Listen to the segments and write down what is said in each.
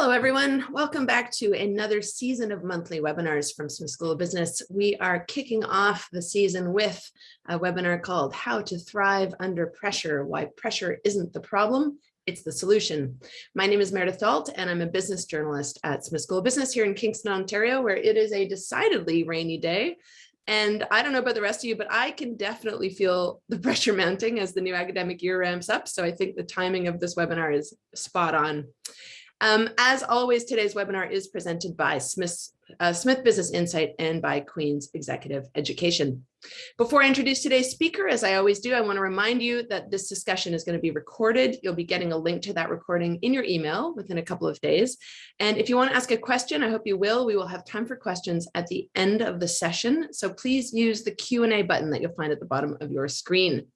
Hello, everyone. Welcome back to another season of monthly webinars from Smith School of Business. We are kicking off the season with a webinar called How to Thrive Under Pressure, Why Pressure Isn't the Problem, It's the Solution. My name is Meredith Dalt, and I'm a business journalist at Smith School of Business here in Kingston, Ontario, where it is a decidedly rainy day. And I don't know about the rest of you, but I can definitely feel the pressure mounting as the new academic year ramps up. So I think the timing of this webinar is spot on. As always, today's webinar is presented by Smith Business Insight and by Queen's Executive Education. Before I introduce today's speaker, as I always do, I want to remind you that this discussion is going to be recorded. You'll be getting a link to that recording in your email within a couple of days. And if you want to ask a question, I hope you will. We will have time for questions at the end of the session. So please use the Q&A button that you'll find at the bottom of your screen.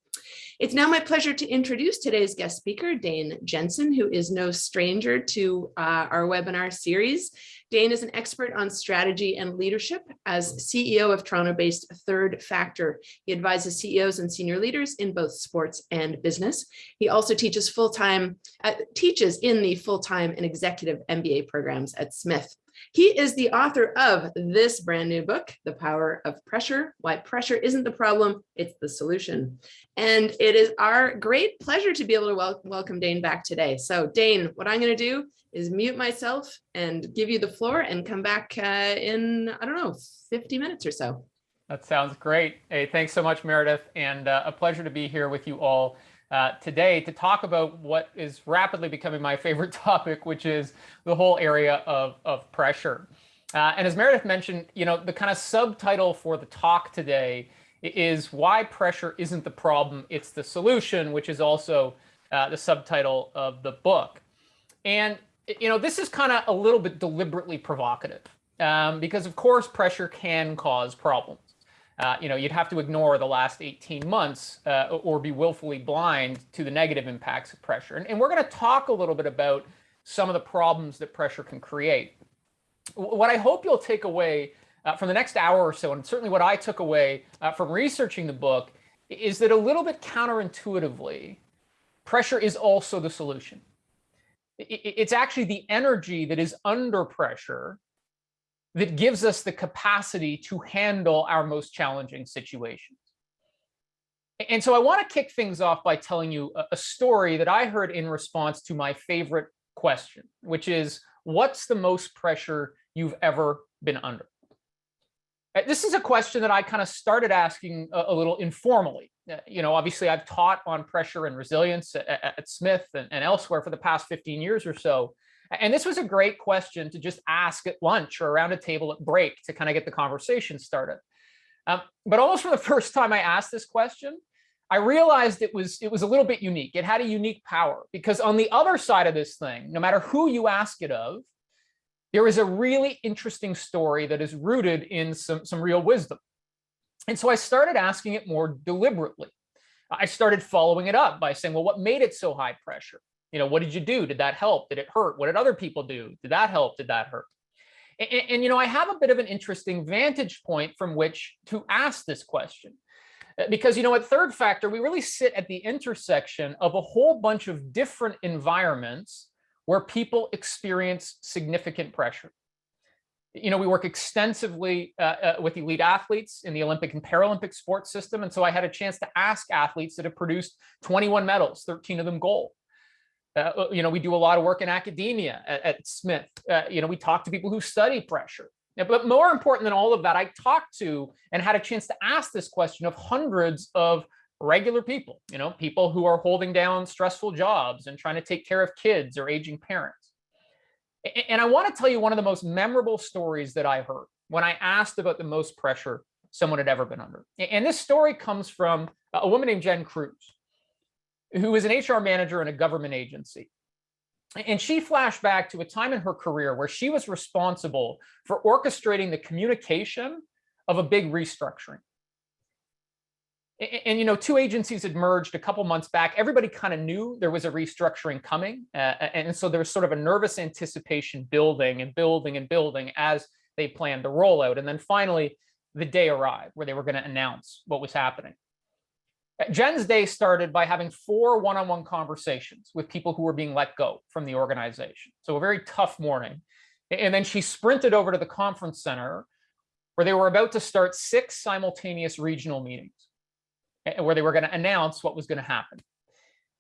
It's now my pleasure to introduce today's guest speaker, Dane Jensen, who is no stranger to our webinar series. Dane is an expert on strategy and leadership. As CEO of Toronto-based Third Factor, he advises CEOs and senior leaders in both sports and business. He also teaches in the full-time and executive MBA programs at Smith. He is the author of this brand new book, The Power of Pressure, Why Pressure Isn't the Problem, It's the Solution. And it is our great pleasure to be able to welcome Dane back today. So Dane, what I'm going to do is mute myself and give you the floor and come back in, I don't know, 50 minutes or so. That sounds great. Hey, thanks so much, Meredith, and a pleasure to be here with you all today to talk about what is rapidly becoming my favorite topic, which is the whole area of pressure. And as Meredith mentioned, you know, the kind of subtitle for the talk today is Why Pressure Isn't the Problem, It's the Solution, which is also the subtitle of the book. And, you know, this is kind of a little bit deliberately provocative because, of course, pressure can cause problems. You know, you'd have to ignore the last 18 months or be willfully blind to the negative impacts of pressure. And we're going to talk a little bit about some of the problems that pressure can create. What I hope you'll take away from the next hour or so, and certainly what I took away from researching the book, is that a little bit counterintuitively, pressure is also the solution. It's actually the energy that is under pressure that gives us the capacity to handle our most challenging situations. And so I want to kick things off by telling you a story that I heard in response to my favorite question, which is, what's the most pressure you've ever been under? This is a question that I kind of started asking a little informally. You know, obviously I've taught on pressure and resilience at Smith and elsewhere for the past 15 years or so. And this was a great question to just ask at lunch or around a table at break to kind of get the conversation started. But almost from the first time I asked this question, I realized it was a little bit unique. It had a unique power because on the other side of this thing, no matter who you ask it of, there is a really interesting story that is rooted in some real wisdom. And so I started asking it more deliberately. I started following it up by saying, well, what made it so high pressure? You know, what did you do? Did that help? Did it hurt? What did other people do? Did that help? Did that hurt? And you know, I have a bit of an interesting vantage point from which to ask this question. Because, you know, at Third Factor, we really sit at the intersection of a whole bunch of different environments where people experience significant pressure. You know, we work extensively with elite athletes in the Olympic and Paralympic sports system. And so I had a chance to ask athletes that have produced 21 medals, 13 of them gold. You know, we do a lot of work in academia at Smith. You know, we talk to people who study pressure. But more important than all of that, I talked to and had a chance to ask this question of hundreds of regular people, you know, people who are holding down stressful jobs and trying to take care of kids or aging parents. And I want to tell you one of the most memorable stories that I heard when I asked about the most pressure someone had ever been under. And this story comes from a woman named Jen Cruz, who is an HR manager in a government agency. And she flashed back to a time in her career where she was responsible for orchestrating the communication of a big restructuring. And, you know, two agencies had merged a couple months back. Everybody kind of knew there was a restructuring coming. And so there was sort of a nervous anticipation building and building and building as they planned the rollout. And then finally, the day arrived where they were going to announce what was happening. Jen's day started by having 4 one-on-one conversations with people who were being let go from the organization. So a very tough morning. And then she sprinted over to the conference center where they were about to start 6 simultaneous regional meetings where they were going to announce what was going to happen.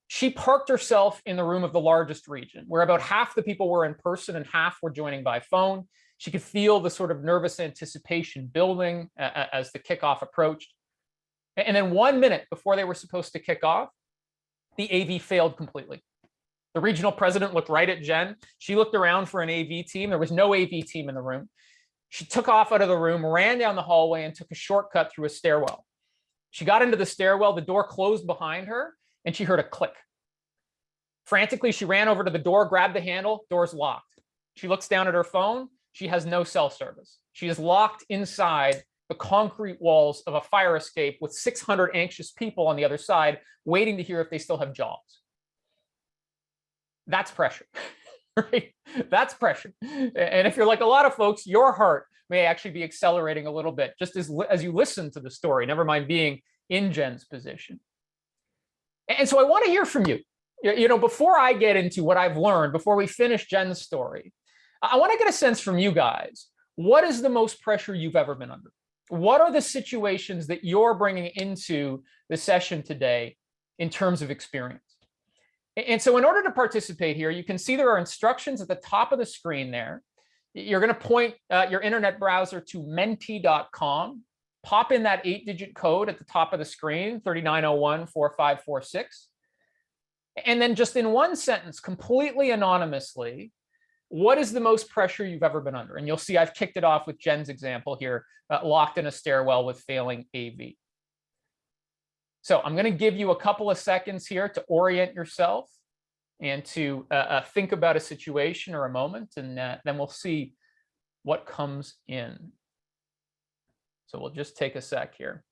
She parked herself in the room of the largest region, where about half the people were in person and half were joining by phone. She could feel the sort of nervous anticipation building as the kickoff approached. And then 1 minute before they were supposed to kick off, the AV failed completely. The regional president looked right at Jen. She looked around for an AV team. There was no AV team in the room. She took off out of the room, ran down the hallway, and took a shortcut through a stairwell. She got into the stairwell, the door closed behind her, and she heard a click. Frantically, she ran over to the door, grabbed the handle, door's locked. She looks down at her phone. She has no cell service. She is locked inside the concrete walls of a fire escape with 600 anxious people on the other side, waiting to hear if they still have jobs. That's pressure, right? That's pressure. And if you're like a lot of folks, your heart may actually be accelerating a little bit just as you listen to the story, never mind being in Jen's position. And so I want to hear from you. You know, before I get into what I've learned, before we finish Jen's story, I want to get a sense from you guys. What is the most pressure you've ever been under? What are the situations that you're bringing into the session today in terms of experience? And so in order to participate here, you can see there are instructions at the top of the screen there. You're going to point your internet browser to menti.com, pop in that 8-digit code at the top of the screen, 3901-4546. And then just in one sentence, completely anonymously, what is the most pressure you've ever been under? And you'll see I've kicked it off with Jen's example here, locked in a stairwell with failing AV. So I'm going to give you a couple of seconds here to orient yourself and to think about a situation or a moment, and then we'll see what comes in. So we'll just take a sec here.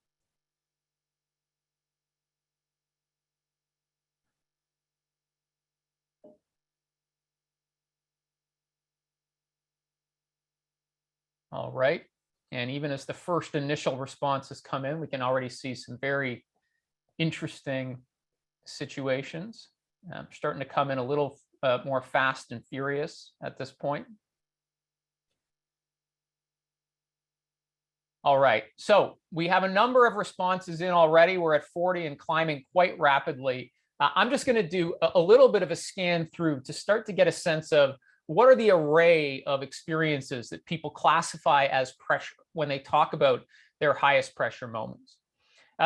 All right. And even as the first initial responses come in, we can already see some very interesting situations. Starting to come in a little more fast and furious at this point. All right, so we have a number of responses in already. We're at 40 and climbing quite rapidly. I'm just going to do a little bit of a scan through to start to get a sense of what are the array of experiences that people classify as pressure when they talk about their highest pressure moments.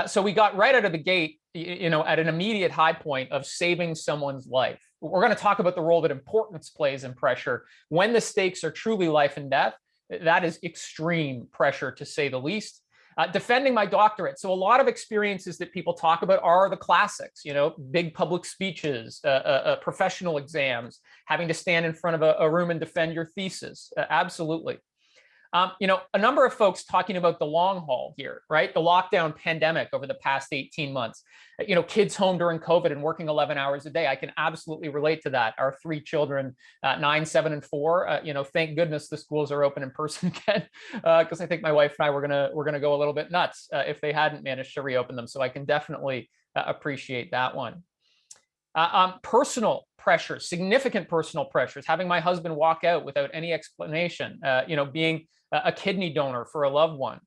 So we got right out of the gate, you know, at an immediate high point of saving someone's life. We're going to talk about the role that importance plays in pressure. When the stakes are truly life and death, that is extreme pressure, to say the least. Defending my doctorate. So a lot of experiences that people talk about are the classics, you know, big public speeches, professional exams, having to stand in front of a room and defend your thesis. Absolutely. You know, a number of folks talking about the long haul here, right? The lockdown pandemic over the past 18 months, you know, kids home during COVID and working 11 hours a day. I can absolutely relate to that. Our 3 children, 9, 7, and 4, you know, thank goodness the schools are open in person again, because I think my wife and I were gonna go a little bit nuts if they hadn't managed to reopen them. So I can definitely appreciate that one. Personal pressures, significant personal pressures, having my husband walk out without any explanation, you know, being a kidney donor for a loved one.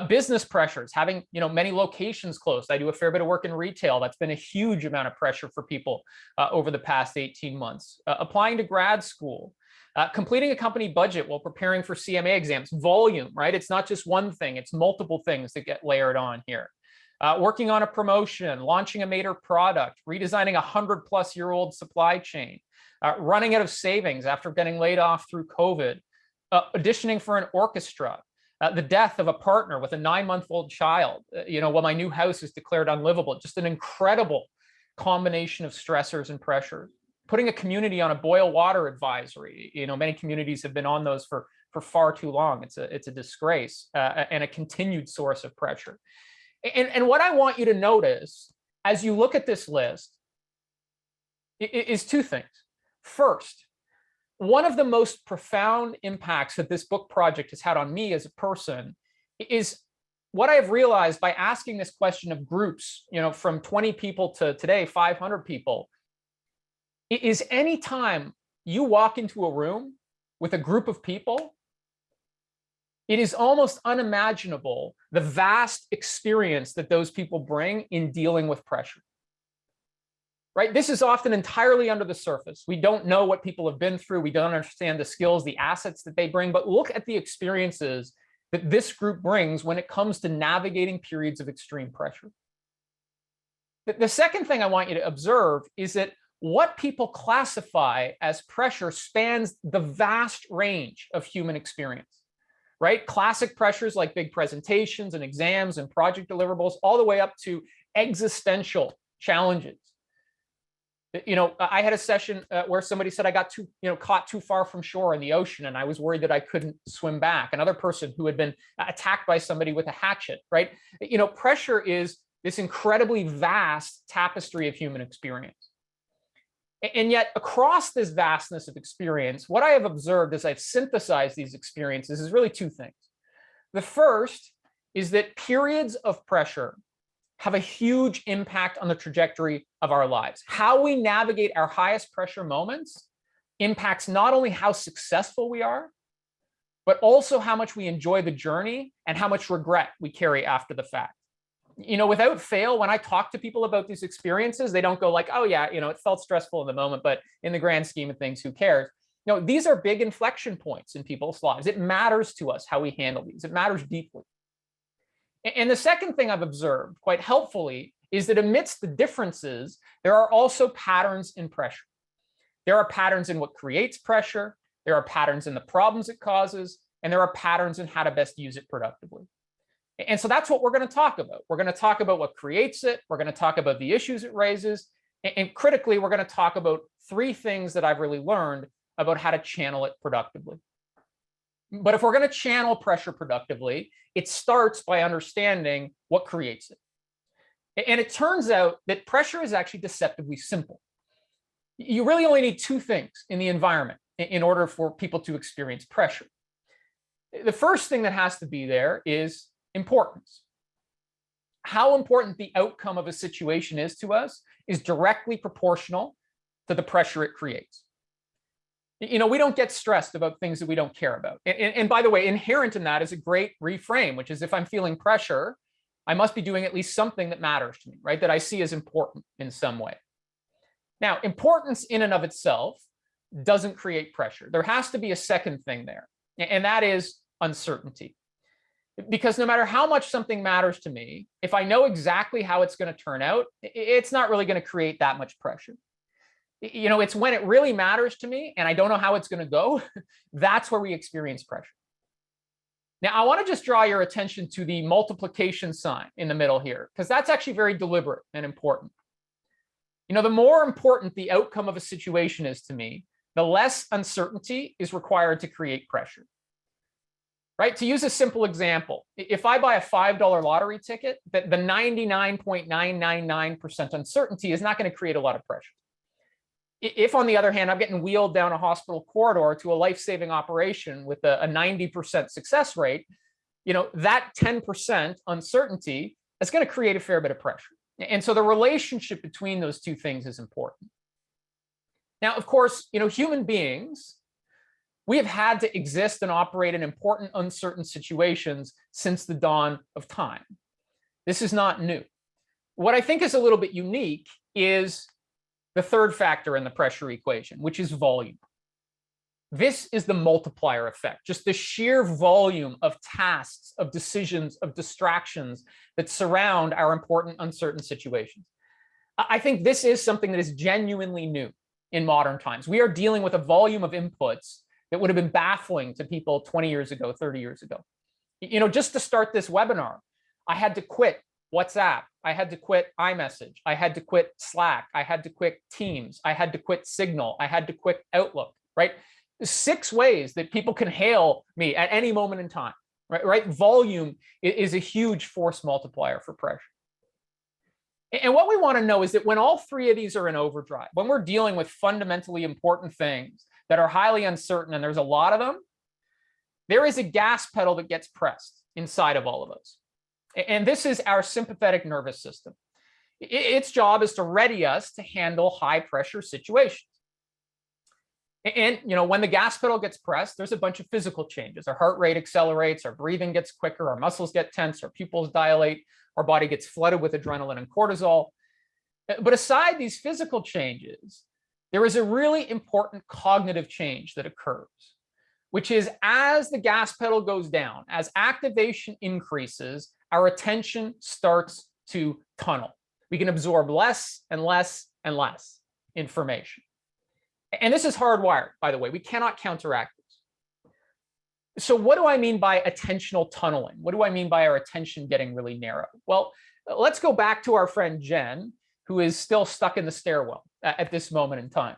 Business pressures, having, you know, many locations closed. I do a fair bit of work in retail. That's been a huge amount of pressure for people over the past 18 months. Applying to grad school, completing a company budget while preparing for CMA exams, volume, right? It's not just one thing, it's multiple things that get layered on here. Working on a promotion, launching a major product, redesigning a 100-plus-year-old supply chain, running out of savings after getting laid off through COVID, auditioning for an orchestra, the death of a partner with a 9-month-old child, you know, while my new house is declared unlivable. Just an incredible combination of stressors and pressures. Putting a community on a boil water advisory. You know, many communities have been on those for far too long. It's a disgrace and a continued source of pressure. And what I want you to notice as you look at this list is 2 things. First, one of the most profound impacts that this book project has had on me as a person is what I've realized by asking this question of groups, from 20 people to today, 500 people, is anytime you walk into a room with a group of people, it is almost unimaginable the vast experience that those people bring in dealing with pressure. Right? This is often entirely under the surface. We don't know what people have been through. We don't understand the skills, the assets that they bring, but look at the experiences that this group brings when it comes to navigating periods of extreme pressure. The second thing I want you to observe is that what people classify as pressure spans the vast range of human experience, right? Classic pressures like big presentations and exams and project deliverables, all the way up to existential challenges. I had a session where somebody said I got caught too far from shore in the ocean, and I was worried that I couldn't swim back. Another person who had been attacked by somebody with a hatchet, right? Pressure is this incredibly vast tapestry of human experience. And yet, across this vastness of experience, what I have observed as I've synthesized these experiences is really two things. The first is that periods of pressure have a huge impact on the trajectory of our lives. How we navigate our highest pressure moments impacts not only how successful we are, but also how much we enjoy the journey and how much regret we carry after the fact. Without fail, when I talk to people about these experiences, they don't go like, oh yeah, it felt stressful in the moment, but in the grand scheme of things, who cares? These are big inflection points in people's lives. It matters to us how we handle these. It matters deeply. And the second thing I've observed quite helpfully is that amidst the differences, there are also patterns in pressure. There are patterns in what creates pressure. There are patterns in the problems it causes, and there are patterns in how to best use it productively. And so that's what we're going to talk about. We're going to talk about what creates it. We're going to talk about the issues it raises. And critically, we're going to talk about three things that I've really learned about how to channel it productively. But if we're going to channel pressure productively, it starts by understanding what creates it. And it turns out that pressure is actually deceptively simple. You really only need two things in the environment in order for people to experience pressure. The first thing that has to be there is importance. How important the outcome of a situation is to us is directly proportional to the pressure it creates. We don't get stressed about things that we don't care about. And by the way, inherent in that is a great reframe, which is if I'm feeling pressure, I must be doing at least something that matters to me, right? That I see as important in some way. Now, importance in and of itself doesn't create pressure. There has to be a second thing there, and that is uncertainty. Because no matter how much something matters to me, if I know exactly how it's going to turn out, it's not really going to create that much pressure. It's when it really matters to me and I don't know how it's going to go, that's where we experience pressure. Now, I want to just draw your attention to the multiplication sign in the middle here, because that's actually very deliberate and important. The more important the outcome of a situation is to me, the less uncertainty is required to create pressure. Right? To use a simple example, if I buy a $5 lottery ticket, the 99.999% uncertainty is not going to create a lot of pressure. If, on the other hand, I'm getting wheeled down a hospital corridor to a life-saving operation with a 90% success rate, that 10% uncertainty is going to create a fair bit of pressure. And so the relationship between those two things is important. Now, of course, human beings, we have had to exist and operate in important, uncertain situations since the dawn of time. This is not new. What I think is a little bit unique is the third factor in the pressure equation, which is volume. This is the multiplier effect, just the sheer volume of tasks, of decisions, of distractions that surround our important, uncertain situations. I think this is something that is genuinely new in modern times. We are dealing with a volume of inputs that would have been baffling to people 20 years ago, 30 years ago. Just to start this webinar, I had to quit WhatsApp. I had to quit iMessage. I had to quit Slack. I had to quit Teams. I had to quit Signal. I had to quit Outlook, right? 6 ways that people can hail me at any moment in time, right? Volume is a huge force multiplier for pressure. And what we want to know is that when all 3 of these are in overdrive, when we're dealing with fundamentally important things that are highly uncertain, and there's a lot of them, there is a gas pedal that gets pressed inside of all of us. And this is our sympathetic nervous system. Its job is to ready us to handle high pressure situations. And when the gas pedal gets pressed, there's a bunch of physical changes. Our heart rate accelerates, our breathing gets quicker, our muscles get tense, our pupils dilate, our body gets flooded with adrenaline and cortisol. But aside these physical changes, there is a really important cognitive change that occurs, which is as the gas pedal goes down, as activation increases, our attention starts to tunnel. We can absorb less and less and less information. And this is hardwired, by the way. We cannot counteract this. So what do I mean by attentional tunneling? What do I mean by our attention getting really narrow? Well, let's go back to our friend Jen, who is still stuck in the stairwell at this moment in time.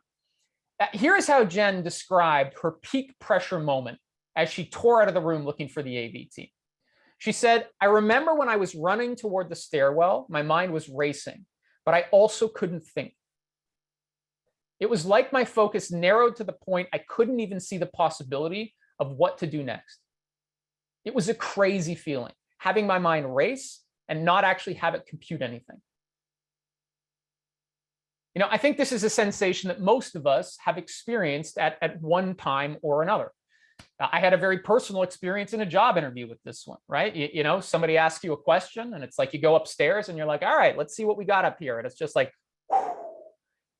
Here is how Jen described her peak pressure moment as she tore out of the room looking for the AV team. She said, "I remember when I was running toward the stairwell, my mind was racing, but I also couldn't think. It was like my focus narrowed to the point I couldn't even see the possibility of what to do next. It was a crazy feeling, having my mind race and not actually have it compute anything." I think this is a sensation that most of us have experienced at one time or another. I had a very personal experience in a job interview with this one, right? Somebody asks you a question and it's like you go upstairs and you're like, all right, let's see what we got up here. And it's just like,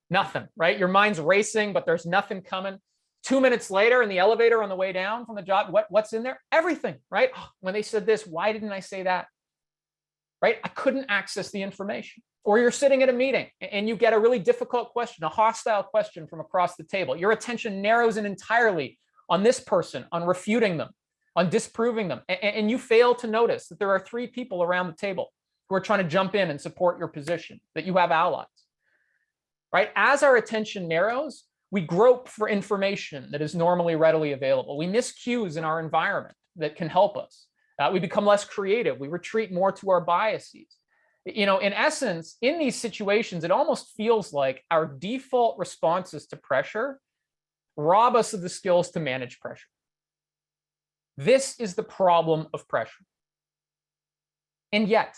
nothing, right? Your mind's racing, but there's nothing coming. 2 minutes later in the elevator on the way down from the job, what's in there? Everything, right? When they said this, why didn't I say that? Right? I couldn't access the information. Or you're sitting at a meeting and you get a really difficult question, a hostile question from across the table. Your attention narrows in entirely on this person, on refuting them, on disproving them. And you fail to notice that there are 3 people around the table who are trying to jump in and support your position, that you have allies. Right? As our attention narrows, we grope for information that is normally readily available. We miss cues in our environment that can help us. We become less creative. We retreat more to our biases. In essence, in these situations, it almost feels like our default responses to pressure rob us of the skills to manage pressure. This is the problem of pressure. And yet,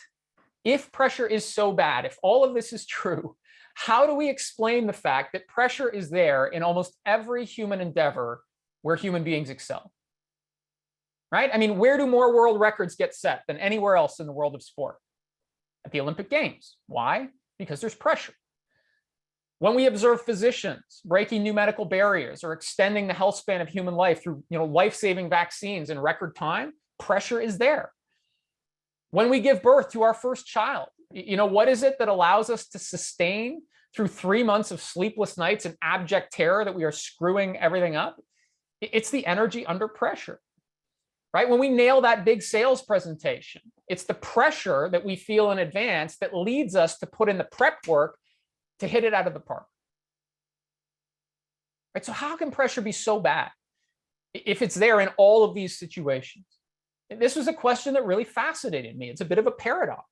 if pressure is so bad, if all of this is true, how do we explain the fact that pressure is there in almost every human endeavor where human beings excel? Right? I mean, where do more world records get set than anywhere else in the world of sport? At the Olympic Games. Why? Because there's pressure. When we observe physicians breaking new medical barriers or extending the health span of human life through life-saving vaccines in record time, pressure is there. When we give birth to our first child, what is it that allows us to sustain through 3 months of sleepless nights and abject terror that we are screwing everything up? It's the energy under pressure, right? When we nail that big sales presentation, it's the pressure that we feel in advance that leads us to put in the prep work to hit it out of the park. Right? So how can pressure be so bad if it's there in all of these situations? This was a question that really fascinated me. It's a bit of a paradox.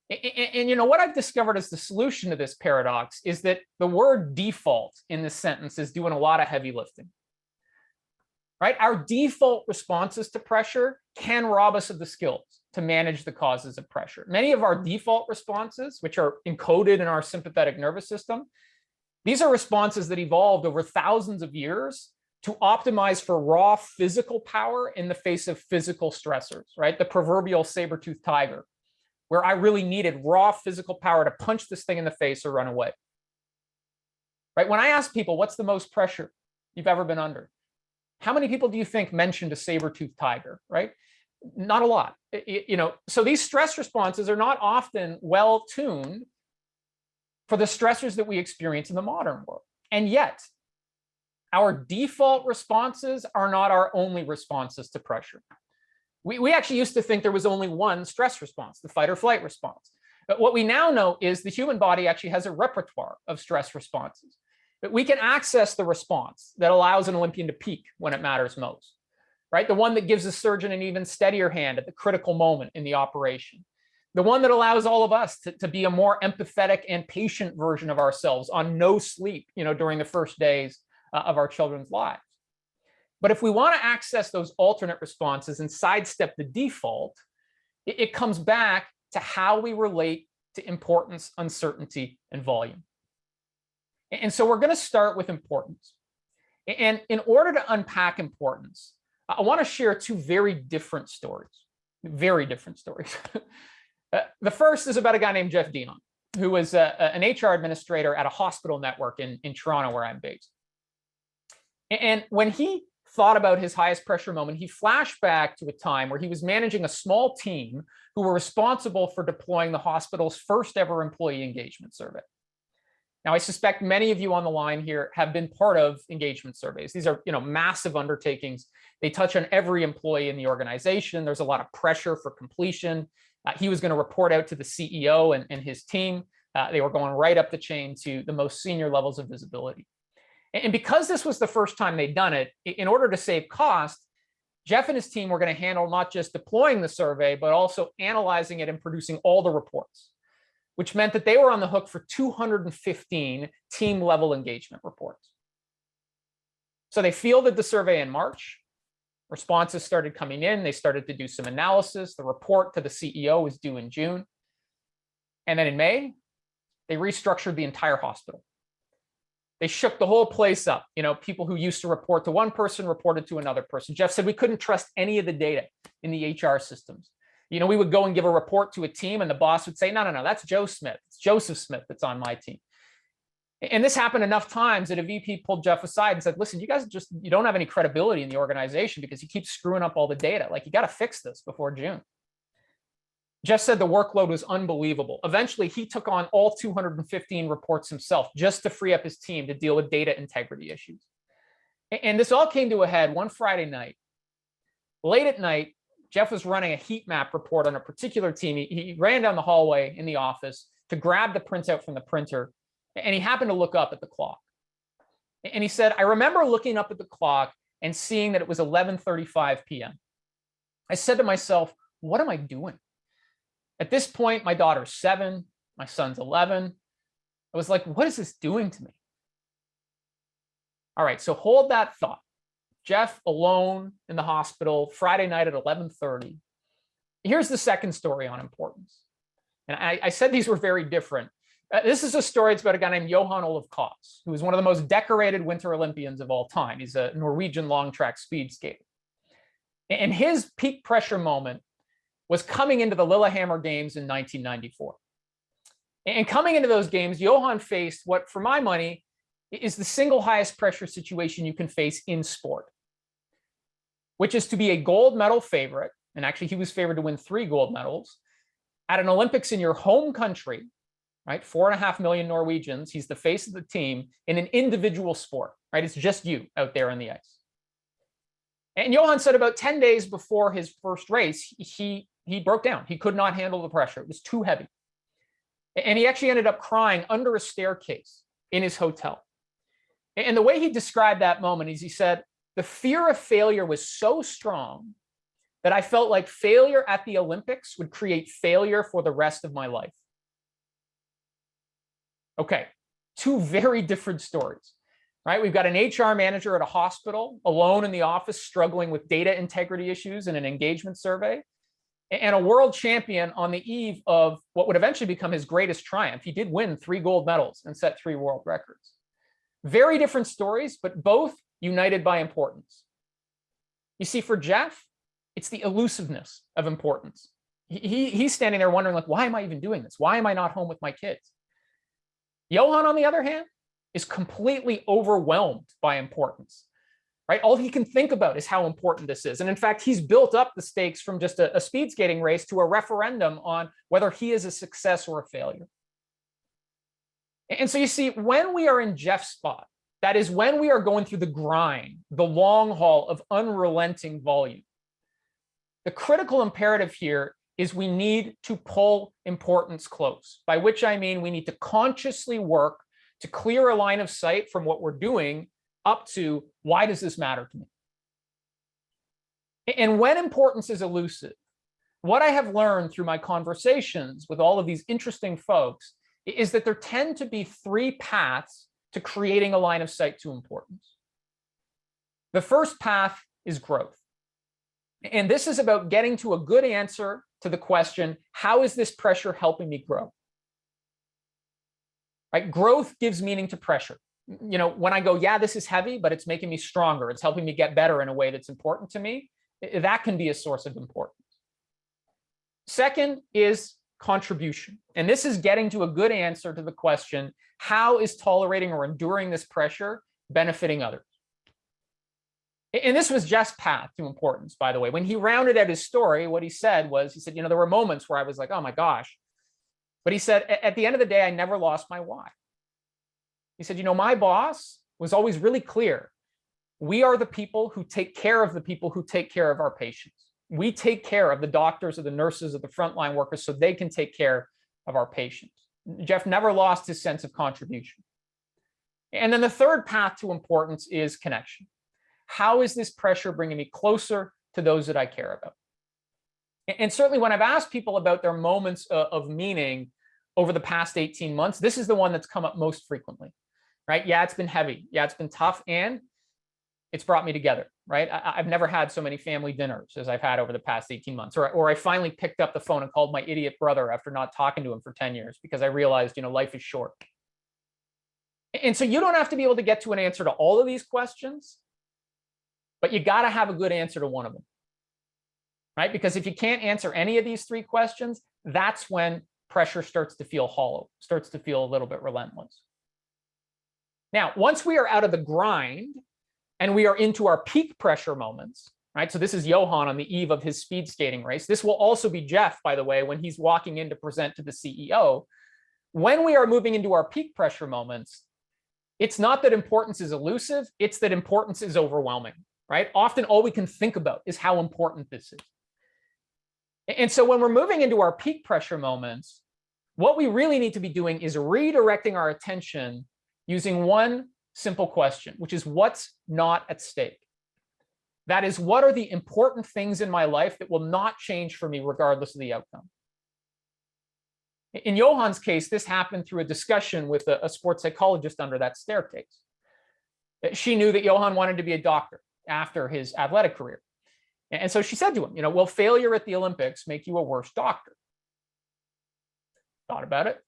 And what I've discovered as the solution to this paradox is that the word default in this sentence is doing a lot of heavy lifting. Right? Our default responses to pressure can rob us of the skills to manage the causes of pressure. Many of our default responses, which are encoded in our sympathetic nervous system, these are responses that evolved over thousands of years to optimize for raw physical power in the face of physical stressors, right? The proverbial saber-toothed tiger, where I really needed raw physical power to punch this thing in the face or run away. Right? When I ask people, what's the most pressure you've ever been under? How many people do you think mentioned a saber-toothed tiger, right? Not a lot. So these stress responses are not often well tuned for the stressors that we experience in the modern world. And yet, our default responses are not our only responses to pressure. We actually used to think there was only one stress response, the fight or flight response. But what we now know is the human body actually has a repertoire of stress responses. But we can access the response that allows an Olympian to peak when it matters most, right? The one that gives a surgeon an even steadier hand at the critical moment in the operation. The one that allows all of us to be a more empathetic and patient version of ourselves on no sleep, during the first days of our children's lives. But if we want to access those alternate responses and sidestep the default, It comes back to how we relate to importance, uncertainty, and volume. And so we're going to start with importance. And in order to unpack importance, I want to share two very different stories. Very different stories. The first is about a guy named Jeff Dion, who was an HR administrator at a hospital network in Toronto, where I'm based. And when he thought about his highest pressure moment, he flashed back to a time where he was managing a small team who were responsible for deploying the hospital's first ever employee engagement survey. Now, I suspect many of you on the line here have been part of engagement surveys. These are, massive undertakings. They touch on every employee in the organization. There's a lot of pressure for completion. He was going to report out to the CEO and his team. They were going right up the chain to the most senior levels of visibility. And because this was the first time they'd done it, in order to save cost, Jeff and his team were going to handle not just deploying the survey, but also analyzing it and producing all the reports, which meant that they were on the hook for 215 team-level engagement reports. So they fielded the survey in March. Responses started coming in. They started to do some analysis. The report to the CEO was due in June. And then in May, they restructured the entire hospital. They shook the whole place up. People who used to report to one person reported to another person. Jeff said we couldn't trust any of the data in the HR systems. We would go and give a report to a team and the boss would say, no, that's Joe Smith. It's Joseph Smith that's on my team. And this happened enough times that a VP pulled Jeff aside and said, listen, you guys you don't have any credibility in the organization because you keep screwing up all the data. You got to fix this before June. Jeff said the workload was unbelievable. Eventually, he took on all 215 reports himself just to free up his team to deal with data integrity issues. And this all came to a head one Friday night. Late at night, Jeff was running a heat map report on a particular team. He ran down the hallway in the office to grab the printout from the printer, and he happened to look up at the clock. And he said, I remember looking up at the clock and seeing that it was 11:35 p.m. I said to myself, what am I doing? At this point, my daughter's 7, my son's 11. I was like, what is this doing to me? All right, so hold that thought. Jeff alone in the hospital, Friday night at 11:30. Here's the second story on importance. And I said these were very different. This is a story. It's about a guy named Johan Olav Koss, who is one of the most decorated Winter Olympians of all time. He's a Norwegian long track speed skater. And his peak pressure moment was coming into the Lillehammer Games in 1994. And coming into those games, Johan faced what, for my money, is the single highest pressure situation you can face in sport, which is to be a gold medal favorite. And actually, he was favored to win 3 gold medals at an Olympics in your home country, right? 4.5 million Norwegians. He's the face of the team in an individual sport, right? It's just you out there on the ice. And Johan said about 10 days before his first race, he broke down. He could not handle the pressure. It was too heavy. And he actually ended up crying under a staircase in his hotel. And the way he described that moment is he said, the fear of failure was so strong that I felt like failure at the Olympics would create failure for the rest of my life. Okay, 2 very different stories, right? We've got an HR manager at a hospital alone in the office struggling with data integrity issues in an engagement survey, and a world champion on the eve of what would eventually become his greatest triumph. He did win 3 gold medals and set 3 world records. Very different stories, but both united by importance. You see, for Jeff, it's the elusiveness of importance. He's standing there wondering, why am I even doing this? Why am I not home with my kids? Johan, on the other hand, is completely overwhelmed by importance. Right? All he can think about is how important this is. And in fact, he's built up the stakes from just a speed skating race to a referendum on whether he is a success or a failure. And so you see, when we are in Jeff's spot, that is when we are going through the grind, the long haul of unrelenting volume. The critical imperative here is we need to pull importance close, by which I mean we need to consciously work to clear a line of sight from what we're doing up to, why does this matter to me? And when importance is elusive, what I have learned through my conversations with all of these interesting folks is that there tend to be 3 paths to creating a line of sight to importance. The first path is growth. And this is about getting to a good answer to the question, how is this pressure helping me grow? Right? Growth gives meaning to pressure. When I go, yeah, this is heavy, but it's making me stronger. It's helping me get better in a way that's important to me. That can be a source of importance. Second is contribution. And this is getting to a good answer to the question, how is tolerating or enduring this pressure benefiting others? And this was Jeff's path to importance, by the way. When he rounded out his story, what he said, there were moments where I was like, oh my gosh. But he said, at the end of the day, I never lost my why. He said, my boss was always really clear. We are the people who take care of the people who take care of our patients. We take care of the doctors or the nurses or the frontline workers so they can take care of our patients. Jeff never lost his sense of contribution. And then the third path to importance is connection. How is this pressure bringing me closer to those that I care about? And certainly when I've asked people about their moments of meaning over the past 18 months, this is the one that's come up most frequently, right? Yeah, it's been heavy. Yeah, it's been tough. And it's brought me together, right? I've never had so many family dinners as I've had over the past 18 months. Or I finally picked up the phone and called my idiot brother after not talking to him for 10 years because I realized, life is short. And so you don't have to be able to get to an answer to all of these questions, but you got to have a good answer to one of them, right? Because if you can't answer any of these three questions, that's when pressure starts to feel hollow, starts to feel a little bit relentless. Now, once we are out of the grind and we are into our peak pressure moments, right? So this is Johan on the eve of his speed skating race. This will also be Jeff, by the way, when he's walking in to present to the CEO. When we are moving into our peak pressure moments, it's not that importance is elusive, it's that importance is overwhelming, right? Often all we can think about is how important this is. And so when we're moving into our peak pressure moments, what we really need to be doing is redirecting our attention using one simple question, which is what's not at stake? That is, what are the important things in my life that will not change for me regardless of the outcome? In Johan's case, this happened through a discussion with a sports psychologist under that staircase. She knew that Johan wanted to be a doctor after his athletic career. And so she said to him, will failure at the Olympics make you a worse doctor? Thought about it.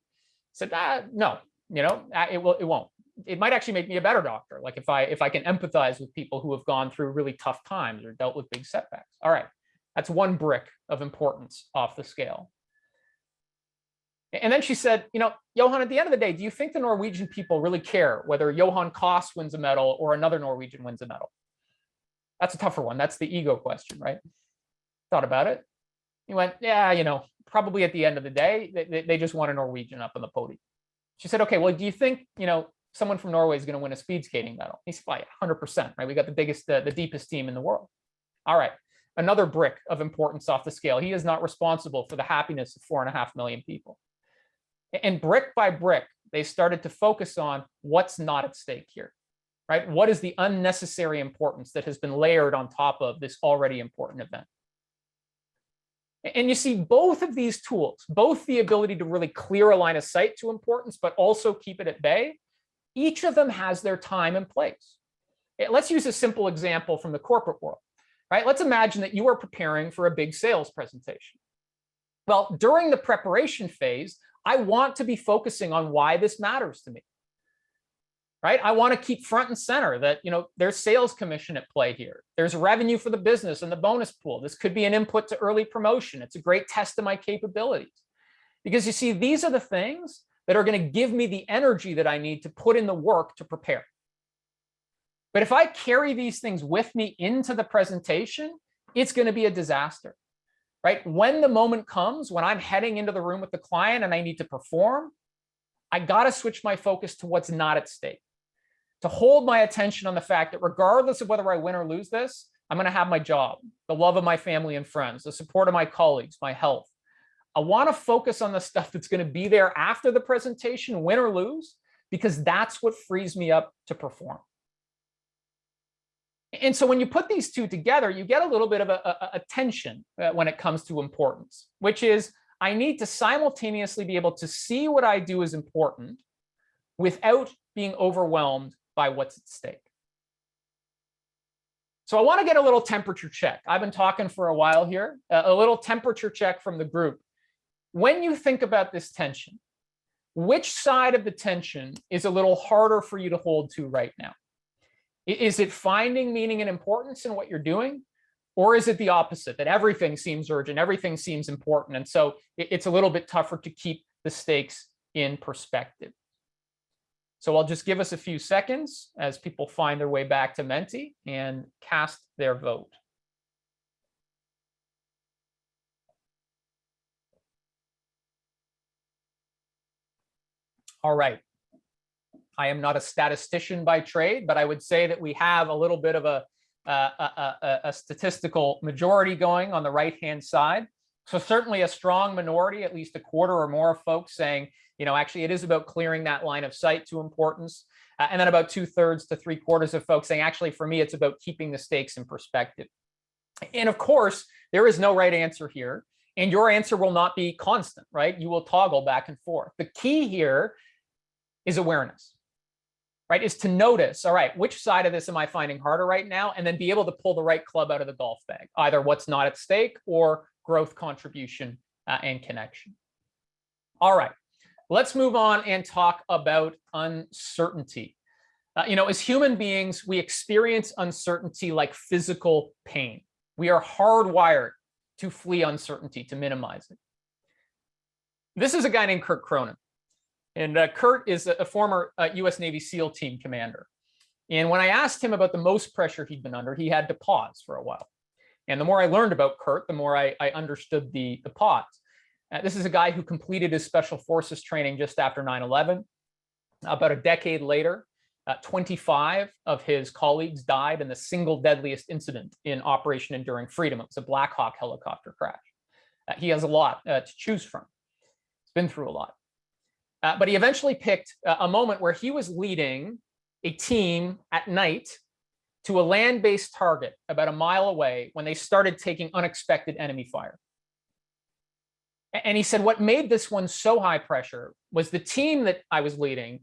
Said, no, it won't. It might actually make me a better doctor. Like if I can empathize with people who have gone through really tough times or dealt with big setbacks. All right, that's one brick of importance off the scale. And then she said, Johan, at the end of the day, do you think the Norwegian people really care whether Johan Koss wins a medal or another Norwegian wins a medal? That's a tougher one. That's the ego question, right? Thought about it. He went, yeah, probably at the end of the day, they just want a Norwegian up on the podium. She said, okay, well, do you think, someone from Norway is going to win a speed skating medal? He said, well, 100%, right? We got the deepest team in the world. All right, another brick of importance off the scale. He is not responsible for the happiness of 4.5 million people. And brick by brick, they started to focus on what's not at stake here, right? What is the unnecessary importance that has been layered on top of this already important event? And you see both of these tools, both the ability to really clear a line of sight to importance, but also keep it at bay, each of them has their time and place. Let's use a simple example from the corporate world, right? Let's imagine that you are preparing for a big sales presentation. Well, during the preparation phase, I want to be focusing on why this matters to me, right? I want to keep front and center that, there's sales commission at play here. There's revenue for the business and the bonus pool. This could be an input to early promotion. It's a great test of my capabilities. Because you see, these are the things that are going to give me the energy that I need to put in the work to prepare. But if I carry these things with me into the presentation, it's going to be a disaster, right? When the moment comes, when I'm heading into the room with the client and I need to perform, I got to switch my focus to what's not at stake, to hold my attention on the fact that regardless of whether I win or lose this, I'm going to have my job, the love of my family and friends, the support of my colleagues, my health. I want to focus on the stuff that's going to be there after the presentation, win or lose, because that's what frees me up to perform. And so when you put these two together, you get a little bit of a tension when it comes to importance, which is I need to simultaneously be able to see what I do as important without being overwhelmed by what's at stake. So I want to get a little temperature check. I've been talking for a while here, a little temperature check from the group. When you think about this tension, which side of the tension is a little harder for you to hold to right now? Is it finding meaning and importance in what you're doing? Or is it the opposite, that everything seems urgent, everything seems important, and so it's a little bit tougher to keep the stakes in perspective? So I'll just give us a few seconds as people find their way back to Menti and cast their vote. All right. I am not a statistician by trade, but I would say that we have a little bit of a statistical majority going on the right-hand side. So certainly a strong minority, at least a quarter or more of folks saying, actually it is about clearing that line of sight to importance. And then about 2/3 to 3/4 of folks saying, actually, for me, it's about keeping the stakes in perspective. And of course, there is no right answer here. And your answer will not be constant, right? You will toggle back and forth. The key here is awareness, right? Is to notice, all right, which side of this am I finding harder right now? And then be able to pull the right club out of the golf bag, either what's not at stake or growth, contribution, and connection. All right, let's move on and talk about uncertainty. As human beings, we experience uncertainty like physical pain. We are hardwired to flee uncertainty, to minimize it. This is a guy named Kurt Cronin. And Kurt is a former US Navy SEAL team commander. And when I asked him about the most pressure he'd been under, he had to pause for a while. And the more I learned about Kurt, the more I understood the pause. This is a guy who completed his special forces training just after 9/11. About a decade later, 25 of his colleagues died in the single deadliest incident in Operation Enduring Freedom. It was a Black Hawk helicopter crash. He has a lot to choose from. He's been through a lot. But he eventually picked a moment where he was leading a team at night to a land-based target about a mile away when they started taking unexpected enemy fire. And he said, what made this one so high pressure was the team that I was leading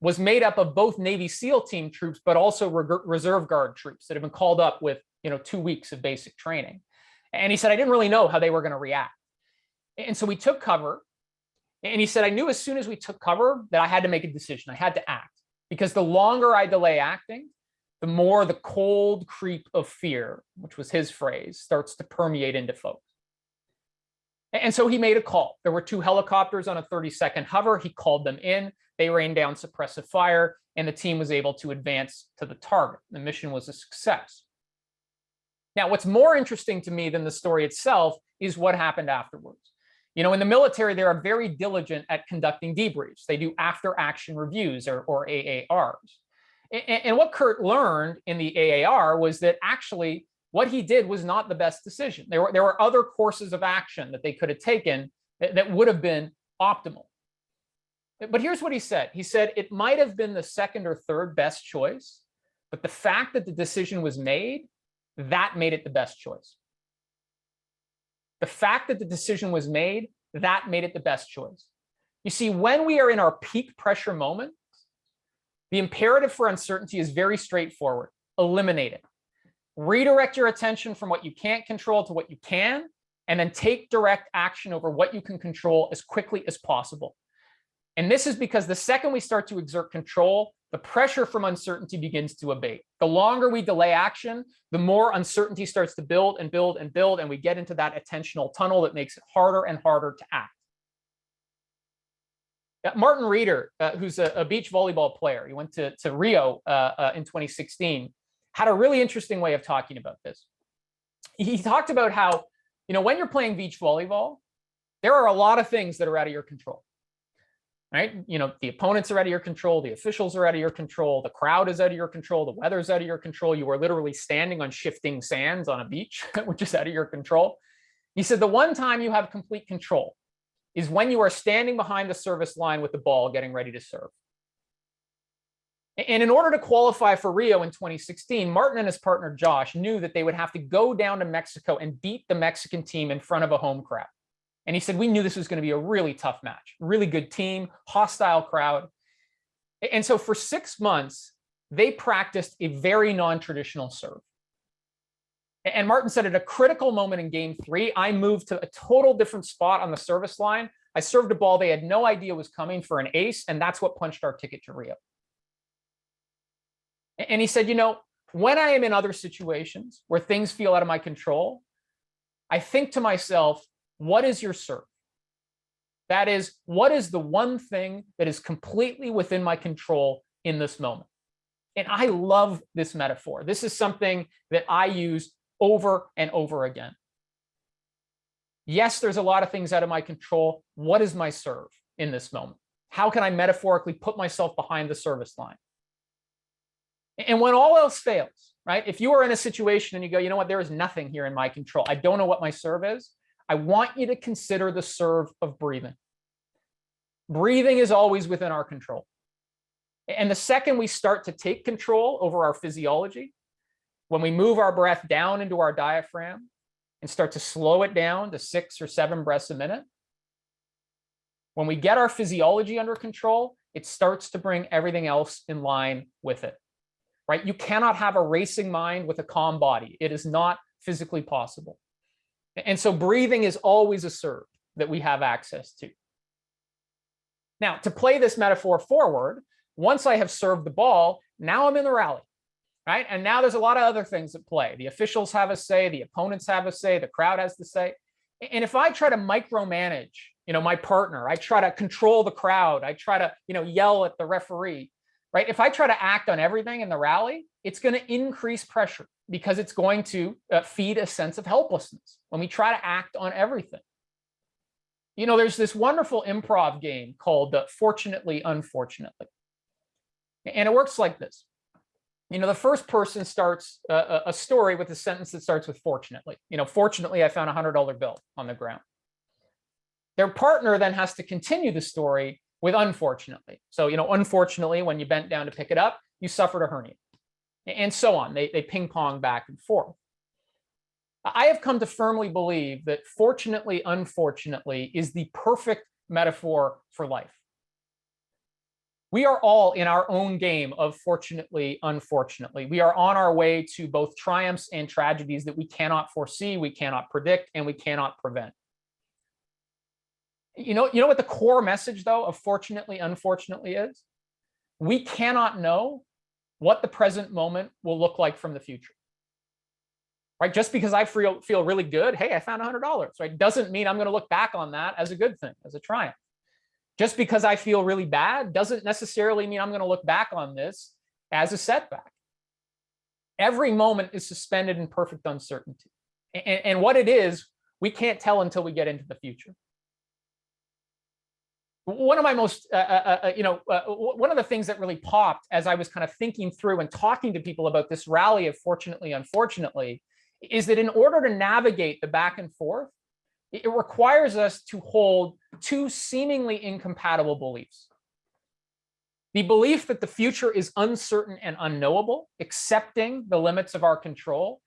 was made up of both Navy SEAL team troops, but also reserve guard troops that have been called up with 2 weeks of basic training. And he said, I didn't really know how they were going to react. And so we took cover. And he said, I knew as soon as we took cover that I had to make a decision. I had to act, because the longer I delay acting, the more the cold creep of fear, which was his phrase, starts to permeate into folks. And so he made a call. There were 2 helicopters on a 30-second hover. He called them in. They rained down suppressive fire, and the team was able to advance to the target. The mission was a success. Now, what's more interesting to me than the story itself is what happened afterwards. In the military, they are very diligent at conducting debriefs. They do after-action reviews or AARs. And what Kurt learned in the AAR was that actually what he did was not the best decision. There were other courses of action that they could have taken that would have been optimal. But here's what he said. He said it might have been the second or third best choice, but the fact that the decision was made, that made it the best choice. The fact that the decision was made, that made it the best choice. You see, when we are in our peak pressure moment, the imperative for uncertainty is very straightforward. Eliminate it. Redirect your attention from what you can't control to what you can, and then take direct action over what you can control as quickly as possible. And this is because the second we start to exert control, the pressure from uncertainty begins to abate. The longer we delay action, the more uncertainty starts to build and build and build, and we get into that attentional tunnel that makes it harder and harder to act. Martin Reeder, who's a beach volleyball player, he went to Rio in 2016, had a really interesting way of talking about this. He talked about how, when you're playing beach volleyball, there are a lot of things that are out of your control. Right? The opponents are out of your control. The officials are out of your control. The crowd is out of your control. The weather's out of your control. You are literally standing on shifting sands on a beach, which is out of your control. He said the one time you have complete control is when you are standing behind the service line with the ball getting ready to serve. And in order to qualify for Rio in 2016, Martin and his partner Josh knew that they would have to go down to Mexico and beat the Mexican team in front of a home crowd. And he said, we knew this was going to be a really tough match, really good team, hostile crowd. And so for 6 months, they practiced a very non-traditional serve. And Martin said at a critical moment in game 3, I moved to a total different spot on the service line. I served a ball they had no idea was coming for an ace, and that's what punched our ticket to Rio. And he said, when I am in other situations where things feel out of my control, I think to myself, what is your serve? That is, what is the one thing that is completely within my control in this moment? And I love this metaphor. This is something that I use over and over again. Yes, there's a lot of things out of my control. What is my serve in this moment? How can I metaphorically put myself behind the service line? And when all else fails, right? If you are in a situation and you go, you know what, there is nothing here in my control. I don't know what my serve is. I want you to consider the serve of breathing. Breathing is always within our control. And the second we start to take control over our physiology, when we move our breath down into our diaphragm and start to slow it down to 6 or 7 breaths a minute, when we get our physiology under control, it starts to bring everything else in line with it, right? You cannot have a racing mind with a calm body. It is not physically possible. And so breathing is always a serve that we have access to. Now, to play this metaphor forward, once I have served the ball, now I'm in the rally, right? And now there's a lot of other things at play. The officials have a say, the opponents have a say, the crowd has to say. And if I try to micromanage, my partner, I try to control the crowd, I try to, yell at the referee, right? If I try to act on everything in the rally, it's going to increase pressure because it's going to feed a sense of helplessness when we try to act on everything. There's this wonderful improv game called Fortunately, Unfortunately. And it works like this. The first person starts a story with a sentence that starts with fortunately. Fortunately, I found a $100 bill on the ground. Their partner then has to continue the story with unfortunately. So, unfortunately, when you bent down to pick it up, you suffered a hernia. And so on. They ping pong back and forth. I have come to firmly believe that fortunately, unfortunately is the perfect metaphor for life. We are all in our own game of fortunately, unfortunately. We are on our way to both triumphs and tragedies that we cannot foresee, we cannot predict, and we cannot prevent. You know what the core message, though, of fortunately, unfortunately is? We cannot know what the present moment will look like from the future. Right? Just because I feel really good, hey, I found $100, right? Doesn't mean I'm going to look back on that as a good thing, as a triumph. Just because I feel really bad doesn't necessarily mean I'm going to look back on this as a setback. Every moment is suspended in perfect uncertainty. And what it is, we can't tell until we get into the future. One of my most, one of the things that really popped as I was kind of thinking through and talking to people about this rally of fortunately, unfortunately, is that in order to navigate the back and forth, it requires us to hold two seemingly incompatible beliefs. The belief that the future is uncertain and unknowable, accepting the limits of our control,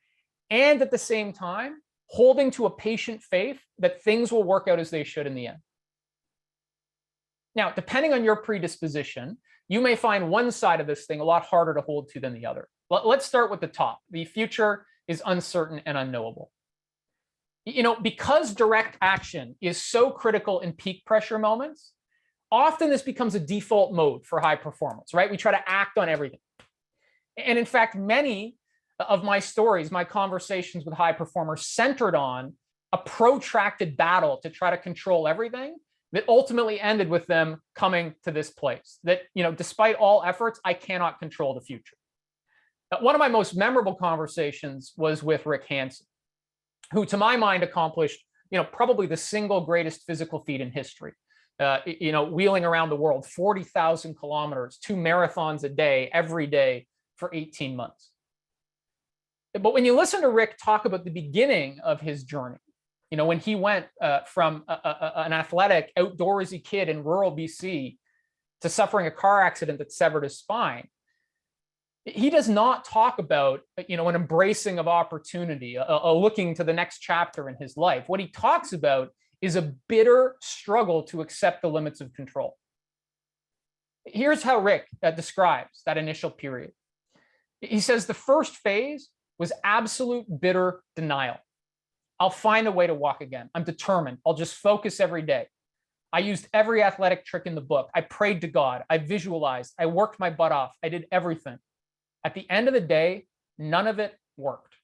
and at the same time, holding to a patient faith that things will work out as they should in the end. Now, depending on your predisposition, you may find one side of this thing a lot harder to hold to than the other. Let's start with the top. The future is uncertain and unknowable. Because direct action is so critical in peak pressure moments, often this becomes a default mode for high performance, right? We try to act on everything. And in fact, many of my stories, my conversations with high performers centered on a protracted battle to try to control everything that ultimately ended with them coming to this place that, despite all efforts, I cannot control the future. One of my most memorable conversations was with Rick Hansen, who to my mind accomplished, probably the single greatest physical feat in history. Wheeling around the world, 40,000 kilometers, 2 marathons a day, every day for 18 months. But when you listen to Rick talk about the beginning of his journey, when he went from an athletic, outdoorsy kid in rural BC to suffering a car accident that severed his spine, he does not talk about, an embracing of opportunity, a looking to the next chapter in his life. What he talks about is a bitter struggle to accept the limits of control. Here's how Rick describes that initial period. He says the first phase was absolute bitter denial. I'll find a way to walk again. I'm determined. I'll just focus every day. I used every athletic trick in the book. I prayed to God. I visualized. I worked my butt off. I did everything. At the end of the day, none of it worked.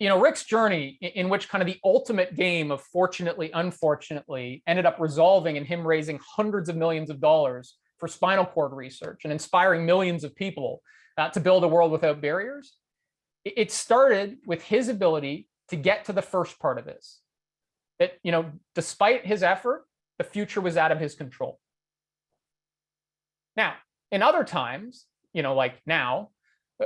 Rick's journey, in which kind of the ultimate game of fortunately, unfortunately, ended up resolving in him raising hundreds of millions of dollars for spinal cord research and inspiring millions of people to build a world without barriers. It started with his ability to get to the first part of this. That, despite his effort, the future was out of his control. Now, in other times, like now,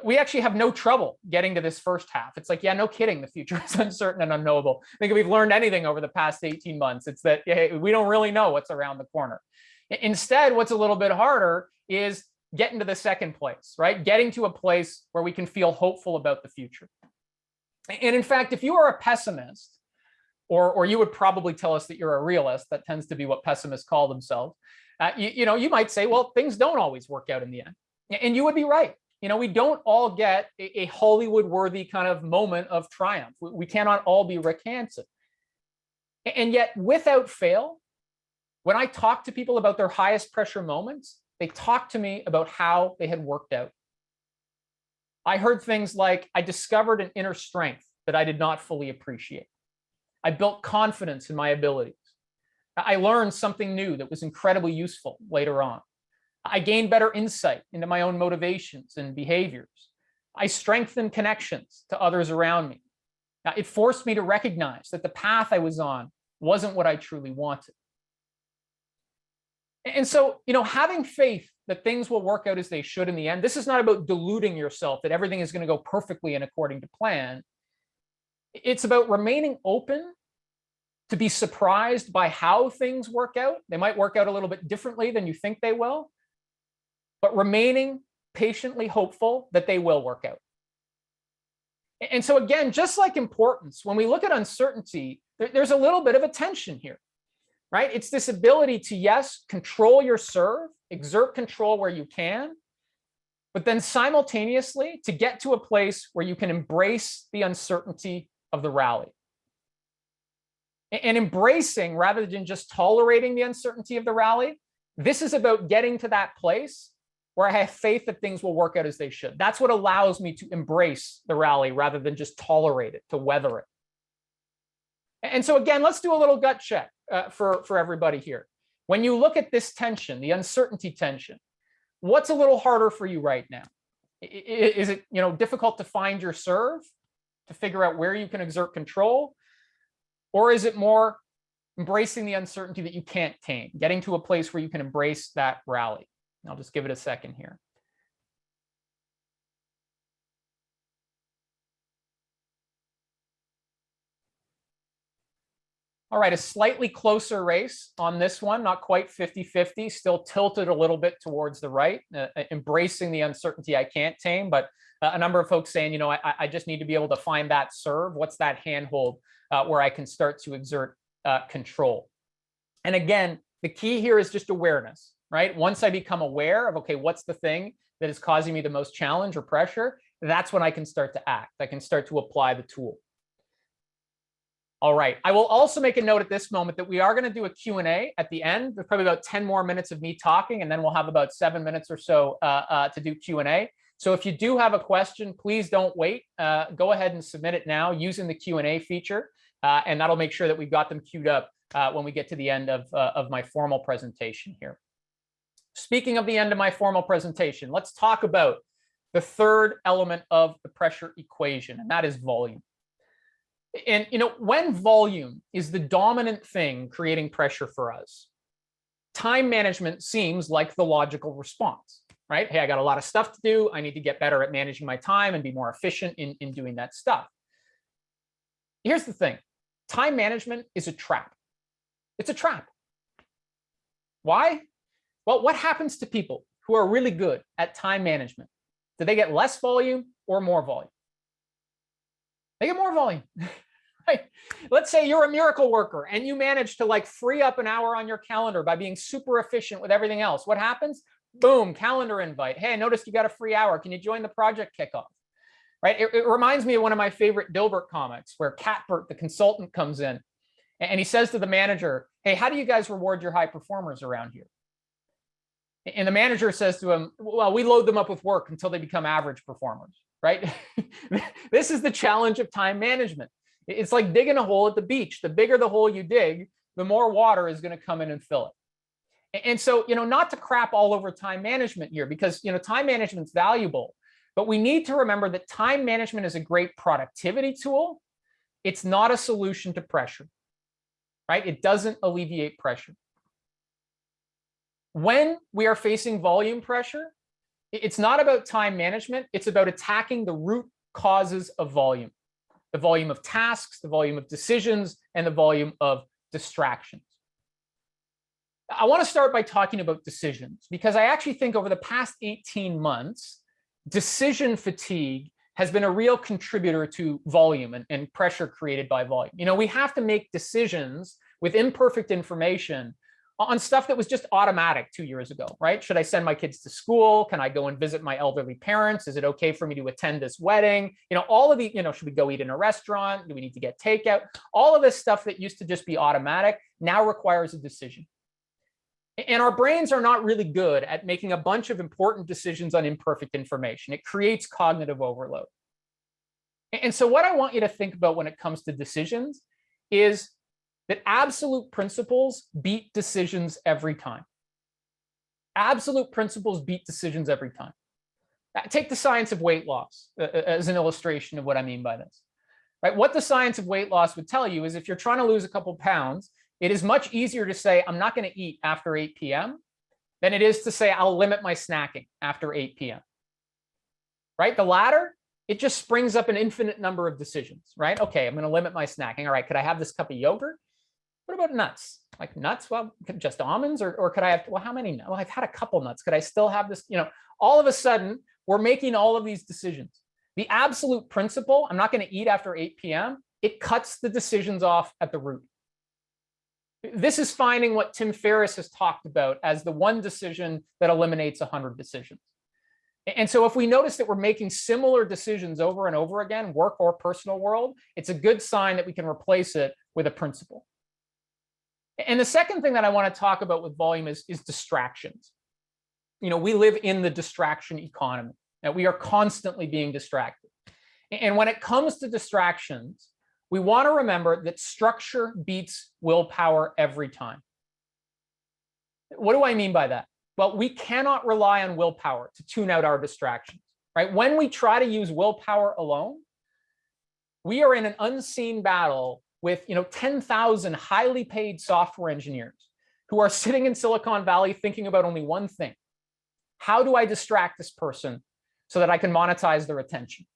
we actually have no trouble getting to this first half. It's like, yeah, no kidding. The future is uncertain and unknowable. I think if we've learned anything over the past 18 months, it's that we don't really know what's around the corner. Instead, what's a little bit harder is getting to the second place, right? Getting to a place where we can feel hopeful about the future. And in fact, if you are a pessimist, or you would probably tell us that you're a realist, that tends to be what pessimists call themselves, you might say, well, things don't always work out in the end. And you would be right. We don't all get a Hollywood-worthy kind of moment of triumph. We cannot all be Rick Hansen. And yet, without fail, when I talk to people about their highest pressure moments, they talk to me about how they had worked out. I heard things like, I discovered an inner strength that I did not fully appreciate. I built confidence in my abilities. I learned something new that was incredibly useful later on. I gained better insight into my own motivations and behaviors. I strengthened connections to others around me. It forced me to recognize that the path I was on wasn't what I truly wanted. And so, having faith that things will work out as they should in the end, this is not about deluding yourself that everything is going to go perfectly and according to plan. It's about remaining open to be surprised by how things work out. They might work out a little bit differently than you think they will, but remaining patiently hopeful that they will work out. And so again, just like importance, when we look at uncertainty, there's a little bit of a tension here, right? It's this ability to, yes, control your serve, exert control where you can, but then simultaneously to get to a place where you can embrace the uncertainty of the rally. And embracing rather than just tolerating the uncertainty of the rally, this is about getting to that place where I have faith that things will work out as they should. That's what allows me to embrace the rally rather than just tolerate it, to weather it. And so again, let's do a little gut check for everybody here. When you look at this tension, the uncertainty tension, what's a little harder for you right now? Is it difficult to find your serve, to figure out where you can exert control? Or is it more embracing the uncertainty that you can't tame, getting to a place where you can embrace that rally? I'll just give it a second here. All right, a slightly closer race on this one, not quite 50-50, still tilted a little bit towards the right, embracing the uncertainty I can't tame, but a number of folks saying, I just need to be able to find that serve. What's that handhold where I can start to exert control? And again, the key here is just awareness, right? Once I become aware of, okay, what's the thing that is causing me the most challenge or pressure, that's when I can start to act. I can start to apply the tool. All right. I will also make a note at this moment that we are going to do a Q&A at the end. There's probably about 10 more minutes of me talking, and then we'll have about 7 minutes or so to do Q&A. So if you do have a question, please don't wait. Go ahead and submit it now using the Q&A feature, and that'll make sure that we've got them queued up when we get to the end of my formal presentation here. Speaking of the end of my formal presentation, let's talk about the third element of the pressure equation, and that is volume. And when volume is the dominant thing creating pressure for us, time management seems like the logical response, right? Hey, I got a lot of stuff to do. I need to get better at managing my time and be more efficient in doing that stuff. Here's the thing. Time management is a trap. It's a trap. Why? Well, what happens to people who are really good at time management? Do they get less volume or more volume? They get more volume. Right? Let's say you're a miracle worker and you manage to free up an hour on your calendar by being super efficient with everything else. What happens? Boom, calendar invite. Hey, I noticed you got a free hour. Can you join the project kickoff? Right? It reminds me of one of my favorite Dilbert comics where Catbert, the consultant, comes in and he says to the manager, hey, how do you guys reward your high performers around here? And the manager says to him, well, we load them up with work until they become average performers, right? This is the challenge of time management. It's like digging a hole at the beach. The bigger the hole you dig, the more water is going to come in and fill it. And so, not to crap all over time management here, because, time management's valuable, but we need to remember that time management is a great productivity tool. It's not a solution to pressure, right? It doesn't alleviate pressure. When we are facing volume pressure, it's not about time management. It's about attacking the root causes of volume, the volume of tasks, the volume of decisions, and the volume of distractions. I want to start by talking about decisions, because I actually think over the past 18 months, decision fatigue has been a real contributor to volume and pressure created by volume. We have to make decisions with imperfect information on stuff that was just automatic 2 years ago, right? Should I send my kids to school? Can I go and visit my elderly parents? Is it okay for me to attend this wedding? All of the, should we go eat in a restaurant? Do we need to get takeout? All of this stuff that used to just be automatic now requires a decision. And our brains are not really good at making a bunch of important decisions on imperfect information. It creates cognitive overload. And so what I want you to think about when it comes to decisions is that absolute principles beat decisions every time. Absolute principles beat decisions every time. Take the science of weight loss as an illustration of what I mean by this. Right? What the science of weight loss would tell you is if you're trying to lose a couple pounds, it is much easier to say, I'm not going to eat after 8 p.m. than it is to say, I'll limit my snacking after 8 p.m. Right? The latter, it just springs up an infinite number of decisions, right? Okay, I'm going to limit my snacking. All right, could I have this cup of yogurt? What about nuts? Like nuts? Well, just almonds, or could I have, well, how many? Well, I've had a couple nuts. Could I still have this? All of a sudden, we're making all of these decisions. The absolute principle, I'm not going to eat after 8 p.m., it cuts the decisions off at the root. This is finding what Tim Ferriss has talked about as the one decision that eliminates 100 decisions. And so if we notice that we're making similar decisions over and over again, work or personal world, it's a good sign that we can replace it with a principle. And the second thing that I want to talk about with volume is distractions. We live in the distraction economy. Now, we are constantly being distracted. And when it comes to distractions, we want to remember that structure beats willpower every time. What do I mean by that? Well, we cannot rely on willpower to tune out our distractions, right? When we try to use willpower alone, we are in an unseen battle with 10,000 highly paid software engineers who are sitting in Silicon Valley thinking about only one thing. How do I distract this person so that I can monetize their attention?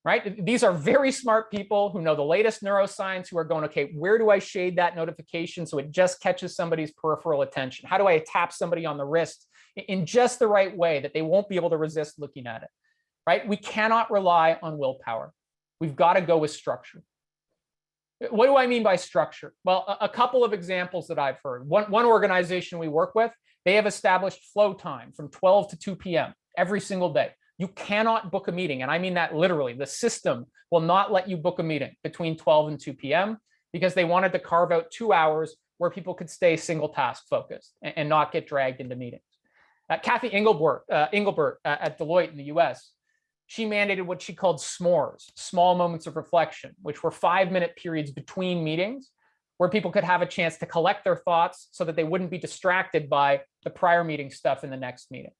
Right? These are very smart people who know the latest neuroscience, who are going, okay, where do I shade that notification so it just catches somebody's peripheral attention? How do I tap somebody on the wrist in just the right way that they won't be able to resist looking at it? Right? We cannot rely on willpower. We've got to go with structure. What do I mean by structure? Well, a couple of examples that I've heard. One organization we work with, they have established flow time from 12 to 2 p.m. every single day. You cannot book a meeting, and I mean that literally. The system will not let you book a meeting between 12 and 2 p.m. because they wanted to carve out 2 hours where people could stay single task focused and not get dragged into meetings. Kathy Engelbert at Deloitte in the US, she mandated what she called SMOREs, small moments of reflection, which were 5-minute periods between meetings where people could have a chance to collect their thoughts so that they wouldn't be distracted by the prior meeting stuff in the next meeting.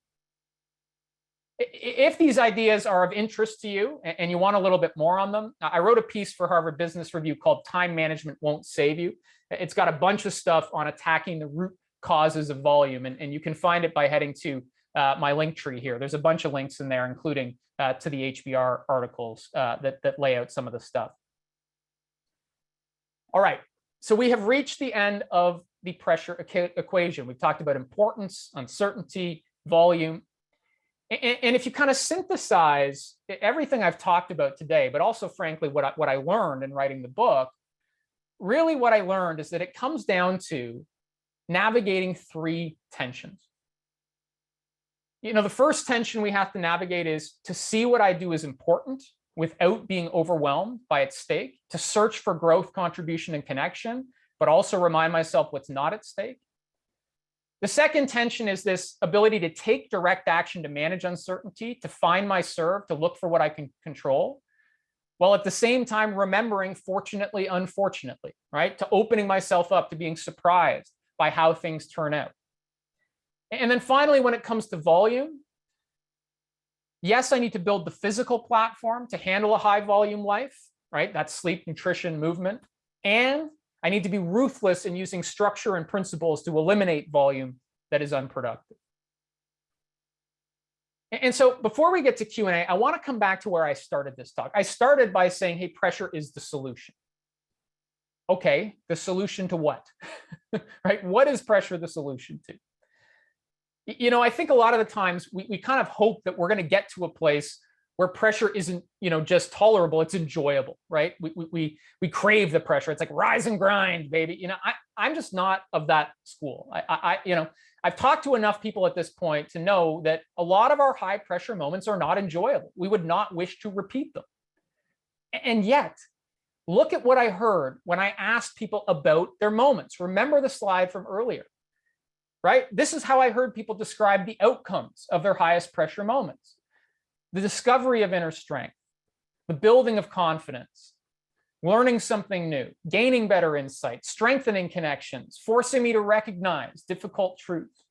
If these ideas are of interest to you and you want a little bit more on them, I wrote a piece for Harvard Business Review called Time Management Won't Save You. It's got a bunch of stuff on attacking the root causes of volume, and you can find it by heading to my link tree here. There's a bunch of links in there, including to the HBR articles that lay out some of the stuff. All right, so we have reached the end of the pressure equation. We've talked about importance, uncertainty, volume. And if you kind of synthesize everything I've talked about today, but also, frankly, what I learned in writing the book, really what I learned is that it comes down to navigating 3 tensions. The first tension we have to navigate is to see what I do is important without being overwhelmed by its stake, to search for growth, contribution, and connection, but also remind myself what's not at stake. The second tension is this ability to take direct action to manage uncertainty, to find my serve, to look for what I can control, while at the same time remembering fortunately, unfortunately, right? To opening myself up to being surprised by how things turn out. And then finally, when it comes to volume, yes, I need to build the physical platform to handle a high volume life, right? That's sleep, nutrition, movement. And I need to be ruthless in using structure and principles to eliminate volume that is unproductive. And so before we get to Q&A, I want to come back to where I started this talk. I started by saying, hey, pressure is the solution. Okay, the solution to what? Right? What is pressure the solution to? I think a lot of the times we kind of hope that we're going to get to a place where pressure isn't, just tolerable, it's enjoyable, right? We crave the pressure. It's like rise and grind, baby. I'm just not of that school. I've talked to enough people at this point to know that a lot of our high pressure moments are not enjoyable. We would not wish to repeat them. And yet, look at what I heard when I asked people about their moments. Remember the slide from earlier, right? This is how I heard people describe the outcomes of their highest pressure moments. The discovery of inner strength, the building of confidence, learning something new, gaining better insight, strengthening connections, forcing me to recognize difficult truths.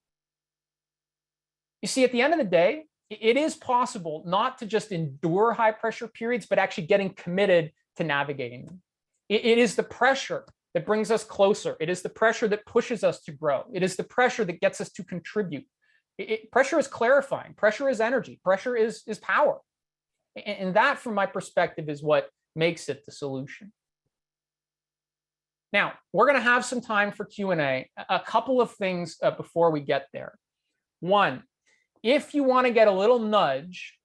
You see, at the end of the day, it is possible not to just endure high pressure periods, but actually getting committed to navigating them. It is the pressure that brings us closer. It is the pressure that pushes us to grow. It is the pressure that gets us to contribute. Pressure is clarifying. Pressure is energy. Pressure is power. And that, from my perspective, is what makes it the solution. Now, we're going to have some time for Q&A. A couple of things before we get there. One, if you want to get a little nudge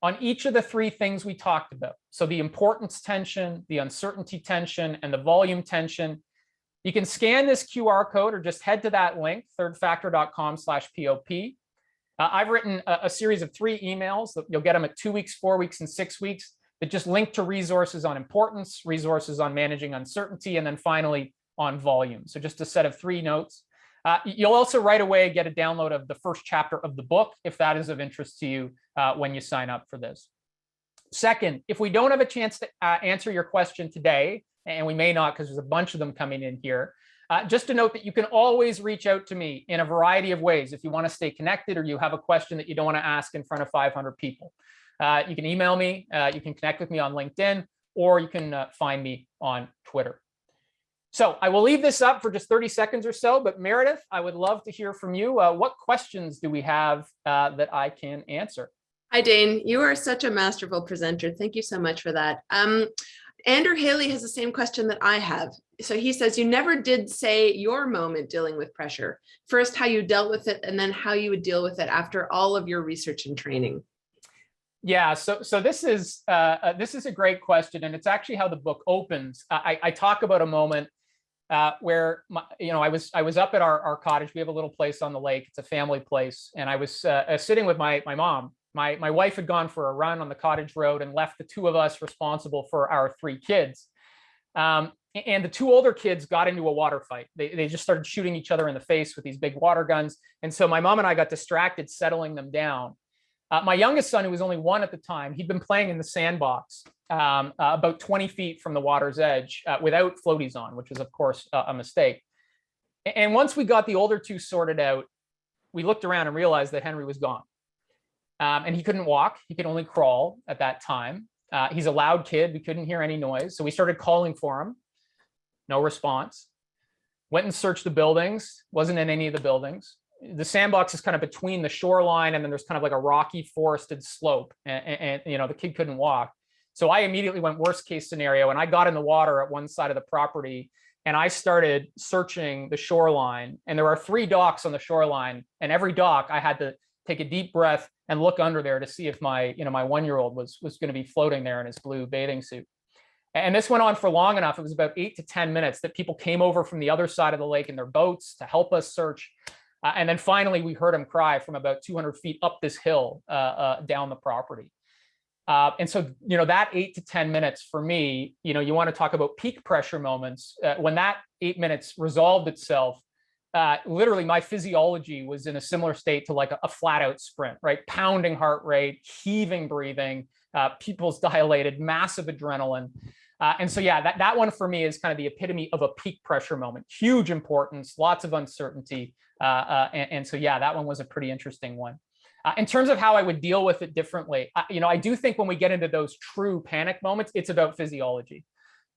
on each of the three things we talked about, so the importance tension, the uncertainty tension, and the volume tension, you can scan this QR code or just head to that link, thirdfactor.com/POP. I've written a series of 3 emails. You'll get them at 2 weeks, 4 weeks, and 6 weeks that just link to resources on importance, resources on managing uncertainty, and then finally on volume. So just a set of 3 notes. You'll also right away get a download of the first chapter of the book, if that is of interest to you when you sign up for this. Second, if we don't have a chance to answer your question today, and we may not because there's a bunch of them coming in here, just to note that you can always reach out to me in a variety of ways if you want to stay connected or you have a question that you don't want to ask in front of 500 people. You can email me, you can connect with me on LinkedIn, or you can find me on Twitter. So I will leave this up for just 30 seconds or so, but Meredith, I would love to hear from you. What questions do we have that I can answer? Hi, Dane. You are such a masterful presenter. Thank you so much for that. Andrew Haley has the same question that I have. So he says, you never did say your moment dealing with pressure. First, how you dealt with it, and then how you would deal with it after all of your research and training. Yeah, so this is a great question, and it's actually how the book opens. I talk about a moment where I was up at our cottage. We have a little place on the lake. It's a family place, and I was sitting with my mom. My wife had gone for a run on the cottage road and left the 2 of us responsible for our 3 kids. And the 2 older kids got into a water fight. They just started shooting each other in the face with these big water guns. And so my mom and I got distracted settling them down. My youngest son, who was only 1 at the time, he'd been playing in the sandbox about 20 feet from the water's edge without floaties on, which was, of course, a mistake. And once we got the older 2 sorted out, we looked around and realized that Henry was gone. And he couldn't walk. He could only crawl at that time. He's a loud kid. We couldn't hear any noise. So we started calling for him. No response. Went and searched the buildings. Wasn't in any of the buildings. The sandbox is kind of between the shoreline, and then there's kind of like a rocky forested slope. And the kid couldn't walk. So I immediately went worst case scenario, and I got in the water at one side of the property, and I started searching the shoreline. And there are 3 docks on the shoreline, and every dock I had to take a deep breath and look under there to see if my 1-year-old was going to be floating there in his blue bathing suit. And this went on for long enough. It was about 8 to 10 minutes that people came over from the other side of the lake in their boats to help us search. And then finally, we heard him cry from about 200 feet up this hill down the property. And so, that 8 to 10 minutes for me, you want to talk about peak pressure moments. When that 8 minutes resolved itself, literally my physiology was in a similar state to like a flat out sprint, right? Pounding heart rate, heaving breathing, pupils dilated, massive adrenaline. And so, yeah, that one for me is kind of the epitome of a peak pressure moment. Huge importance, lots of uncertainty. And so, yeah, that one was a pretty interesting one. In terms of how I would deal with it differently, I do think when we get into those true panic moments, it's about physiology,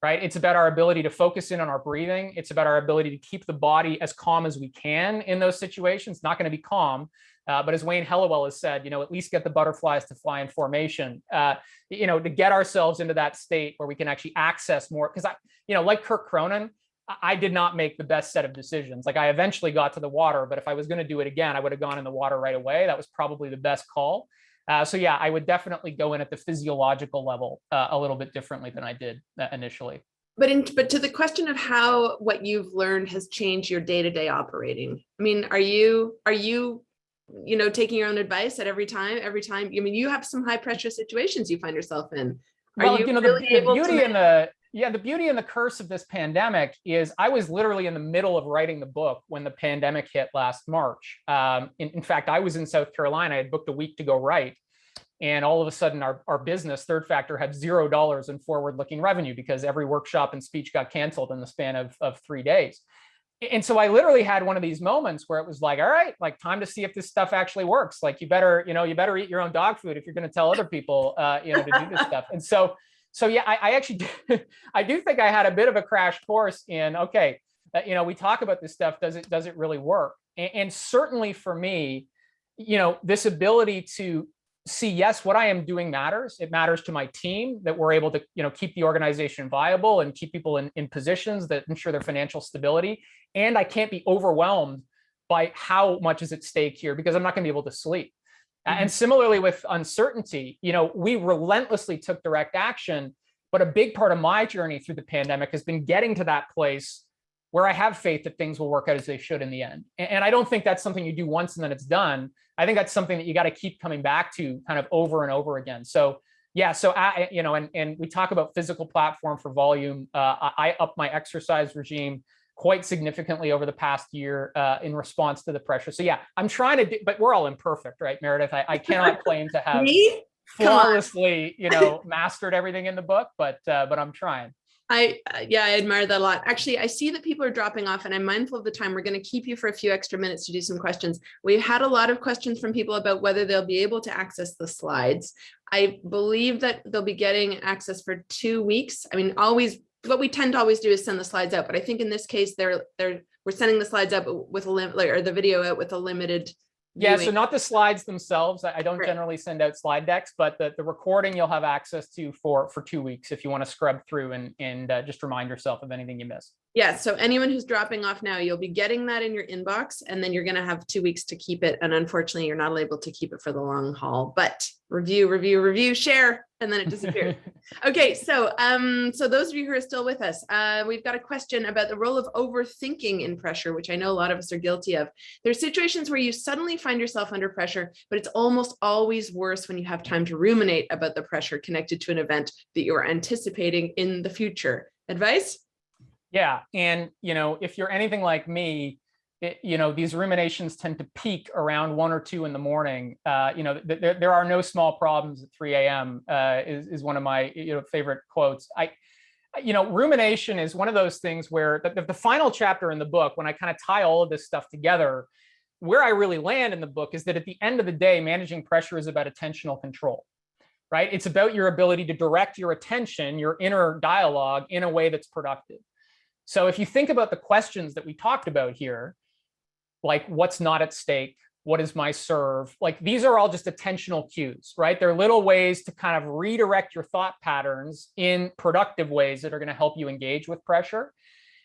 right? It's about our ability to focus in on our breathing. It's about our ability to keep the body as calm as we can in those situations. Not going to be calm, but as Wayne Hellawell has said, at least get the butterflies to fly in formation, to get ourselves into that state where we can actually access more. Because like Kirk Cronin, I did not make the best set of decisions. Like I eventually got to the water, but if I was going to do it again, I would have gone in the water right away. That was probably the best call. So yeah, I would definitely go in at the physiological level a little bit differently than I did initially. But to the question of how what you've learned has changed your day-to-day operating, I mean, are you taking your own advice at every time? I mean, you have some high pressure situations you find yourself in. Well, the beauty and the curse of this pandemic is I was literally in the middle of writing the book when the pandemic hit last March. In fact, I was in South Carolina. I had booked a week to go write. And all of a sudden, our business, Third Factor, had $0 in forward-looking revenue because every workshop and speech got canceled in the span of 3 days. And so I literally had one of these moments where it was like, all right, like time to see if this stuff actually works. Like you better eat your own dog food if you're going to tell other people, to do this stuff. And so yeah, I actually, I do think I had a bit of a crash course in, okay, we talk about this stuff. Does it really work? And certainly for me, this ability to see, yes, what I am doing matters. It matters to my team that we're able to, keep the organization viable and keep people in positions that ensure their financial stability. And I can't be overwhelmed by how much is at stake here because I'm not going to be able to sleep. Mm-hmm. And similarly with uncertainty, we relentlessly took direct action, but a big part of my journey through the pandemic has been getting to that place where I have faith that things will work out as they should in the end. And I don't think that's something you do once and then it's done. I think that's something that you got to keep coming back to kind of over and over again. So yeah, and we talk about physical platform for volume. I upped my exercise regime quite significantly over the past year in response to the pressure. So yeah, I'm trying to do, but we're all imperfect, right, Meredith? I cannot claim to have flawlessly, mastered everything in the book, but I'm trying. I admire that a lot. Actually, I see that people are dropping off and I'm mindful of the time. We're going to keep you for a few extra minutes to do some questions. We've had a lot of questions from people about whether they'll be able to access the slides. I believe that they'll be getting access for 2 weeks. I mean, what we tend to always do is send the slides out, but I think in this case, we're sending the slides out with or the video out with a limited Yeah, so not the slides themselves. I don't generally send out slide decks, but the recording you'll have access to for 2 weeks if you want to scrub through and just remind yourself of anything you missed. Yeah, so anyone who's dropping off now, you'll be getting that in your inbox, and then you're going to have 2 weeks to keep it. And unfortunately, you're not able to keep it for the long haul, but review, share, and then it disappears. Okay, so those of you who are still with us, we've got a question about the role of overthinking in pressure, which I know a lot of us are guilty of. There's situations where you suddenly find yourself under pressure, but it's almost always worse when you have time to ruminate about the pressure connected to an event that you are anticipating in the future. Advice? Yeah, and if you're anything like me, these ruminations tend to peak around 1 or 2 in the morning. There are no small problems at 3 a.m. Is one of my favorite quotes. Rumination is one of those things where the final chapter in the book, when I kind of tie all of this stuff together, where I really land in the book is that at the end of the day, managing pressure is about attentional control, right? It's about your ability to direct your attention, your inner dialogue in a way that's productive. So if you think about the questions that we talked about here, like what's not at stake, what is my serve, like these are all just attentional cues, right? They're little ways to kind of redirect your thought patterns in productive ways that are going to help you engage with pressure.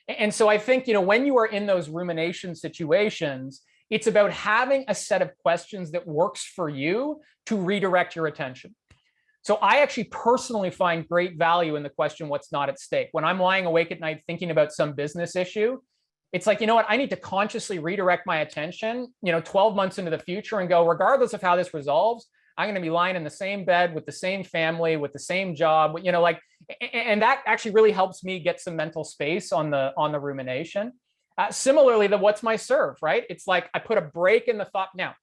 And so I think, when you are in those rumination situations, it's about having a set of questions that works for you to redirect your attention. So I actually personally find great value in the question, what's not at stake? When I'm lying awake at night thinking about some business issue, It's like, you know what, I need to consciously redirect my attention, 12 months into the future and go, regardless of how this resolves, I'm going to be lying in the same bed with the same family, with the same job, and that actually really helps me get some mental space on the rumination. Similarly, the what's my serve, right? It's like I put a break in the thought. Now,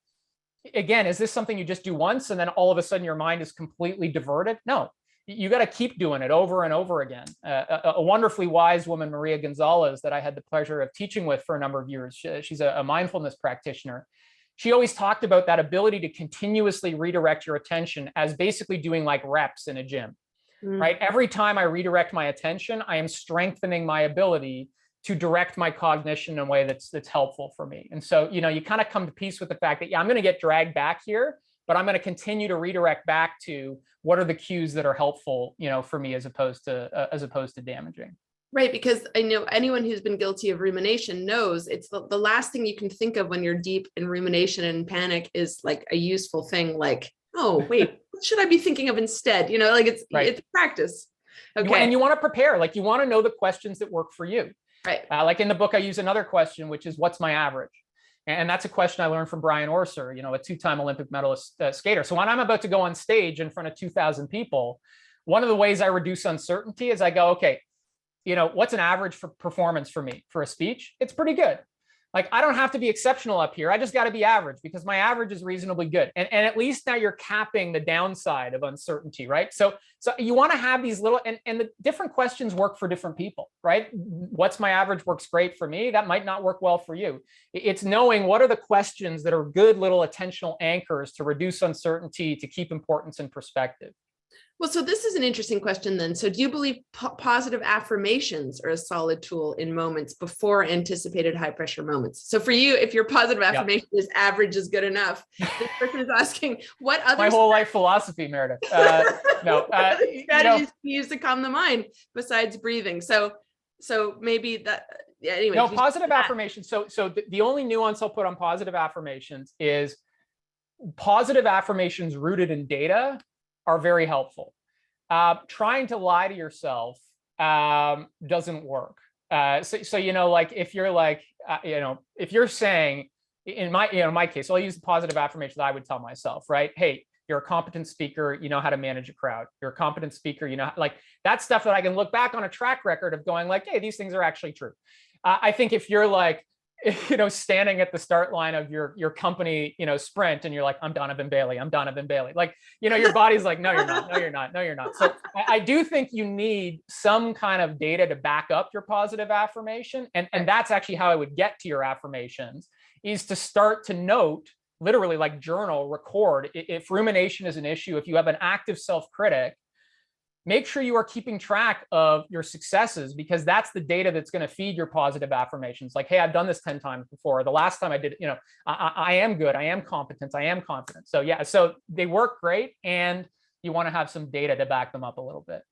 again, is this something you just do once and then all of a sudden your mind is completely diverted? No, you got to keep doing it over and over again. A wonderfully wise woman, Maria Gonzalez, that I had the pleasure of teaching with for a number of years. She's a mindfulness practitioner. She always talked about that ability to continuously redirect your attention as basically doing like reps in a gym, right? Every time I redirect my attention, I am strengthening my ability to direct my cognition in a way that's helpful for me. And so, you kind of come to peace with the fact that, yeah, I'm going to get dragged back here, but I'm going to continue to redirect back to what are the cues that are helpful, for me as opposed to damaging. Right, because I know anyone who's been guilty of rumination knows it's the last thing you can think of when you're deep in rumination and panic is like a useful thing like, oh, wait, what should I be thinking of instead? Like it's practice. Okay. And you want to prepare, like you want to know the questions that work for you. Right. Like in the book, I use another question, which is what's my average? And that's a question I learned from Brian Orser, a two-time Olympic medalist skater. So when I'm about to go on stage in front of 2,000 people, one of the ways I reduce uncertainty is I go, okay, what's an average for performance for me for a speech? It's pretty good. Like, I don't have to be exceptional up here. I just got to be average because my average is reasonably good. And at least now you're capping the downside of uncertainty, right? So you want to have these little, and the different questions work for different people, right? What's my average works great for me. That might not work well for you. It's knowing what are the questions that are good little attentional anchors to reduce uncertainty, to keep importance in perspective. Well, so this is an interesting question then. So do you believe positive affirmations are a solid tool in moments before anticipated high pressure moments? So for you, if your positive affirmation is average is good enough, this person is asking what other my whole life philosophy, Meredith. No, strategies to use to calm the mind besides breathing. So maybe that, yeah, anyway. No, positive affirmations. So the only nuance I'll put on positive affirmations is positive affirmations rooted in data are very helpful. Trying to lie to yourself doesn't work. So like if you're like, if you're saying, in my case, so I'll use the positive affirmation that I would tell myself, right? Hey, you're a competent speaker, you know how to manage a crowd. You're a competent speaker, like that's stuff that I can look back on a track record of going like, hey, these things are actually true. I think if you're like, standing at the start line of your company, sprint, and you're like, I'm Donovan Bailey. Like, your body's like, no, you're not. No, you're not. No, you're not. So I do think you need some kind of data to back up your positive affirmation. And that's actually how I would get to your affirmations, is to start to note, literally like journal, record. If rumination is an issue, if you have an active self-critic, make sure you are keeping track of your successes, because that's the data that's going to feed your positive affirmations. Like, hey, I've done this 10 times before. The last time I did it, I am good. I am competent. I am confident. So yeah, so they work great, and you want to have some data to back them up a little bit.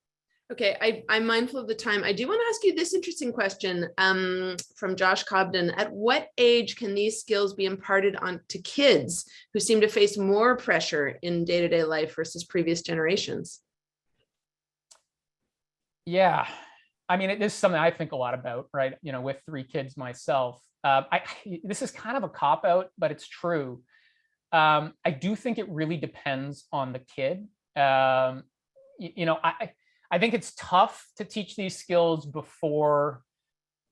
Okay, I'm mindful of the time. I do want to ask you this interesting question from Josh Cobden. At what age can these skills be imparted on to kids who seem to face more pressure in day-to-day life versus previous generations? Yeah, I mean, this is something I think a lot about, right? With 3 kids myself. This is kind of a cop-out, but it's true. I do think it really depends on the kid. I think it's tough to teach these skills before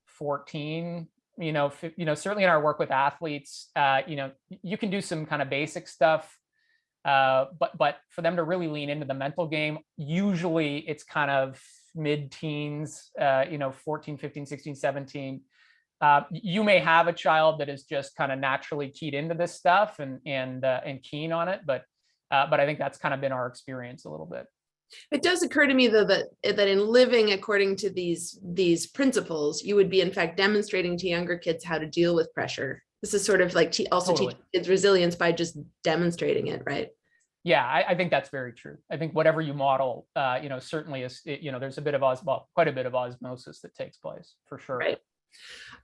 14. Certainly in our work with athletes, you can do some kind of basic stuff. But for them to really lean into the mental game, usually it's kind of mid-teens, 14, 15, 16, 17. You may have a child that is just kind of naturally keyed into this stuff and keen on it, but I think that's kind of been our experience a little bit. It does occur to me, though, that in living according to these principles, you would be in fact demonstrating to younger kids how to deal with pressure. This is sort of like also Totally. teaching kids resilience by just demonstrating it, right? Yeah, I think that's very true. I think whatever you model, certainly is, there's a bit of quite a bit of osmosis that takes place for sure. Right.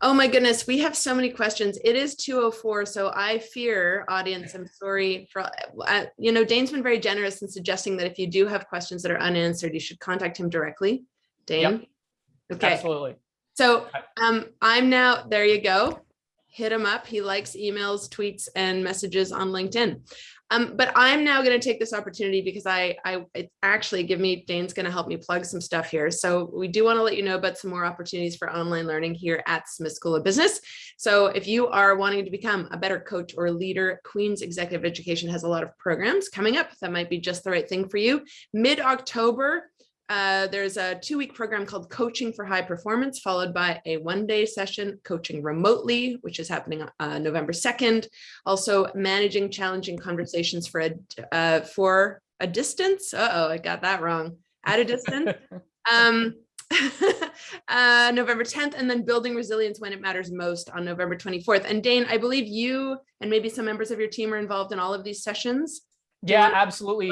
Oh my goodness, we have so many questions. It is 2:04, so I fear, audience, I'm sorry for, Dane's been very generous in suggesting that if you do have questions that are unanswered, you should contact him directly. Dane? Yep. Okay. Absolutely. So I'm now, there you go. Hit him up. He likes emails, tweets, and messages on LinkedIn. But I'm now going to take this opportunity because it actually Dane's going to help me plug some stuff here. So we do want to let you know about some more opportunities for online learning here at Smith School of Business. So if you are wanting to become a better coach or leader, Queen's Executive Education has a lot of programs coming up that might be just the right thing for you. Mid-October, there's a 2-week program called Coaching for High Performance, followed by a 1-day session, Coaching Remotely, which is happening November 2nd. Also, Managing Challenging Conversations for a Distance. Uh-oh, I got that wrong. At a Distance. November 10th, and then Building Resilience When It Matters Most on November 24th. And Dane, I believe you and maybe some members of your team are involved in all of these sessions. Yeah, absolutely.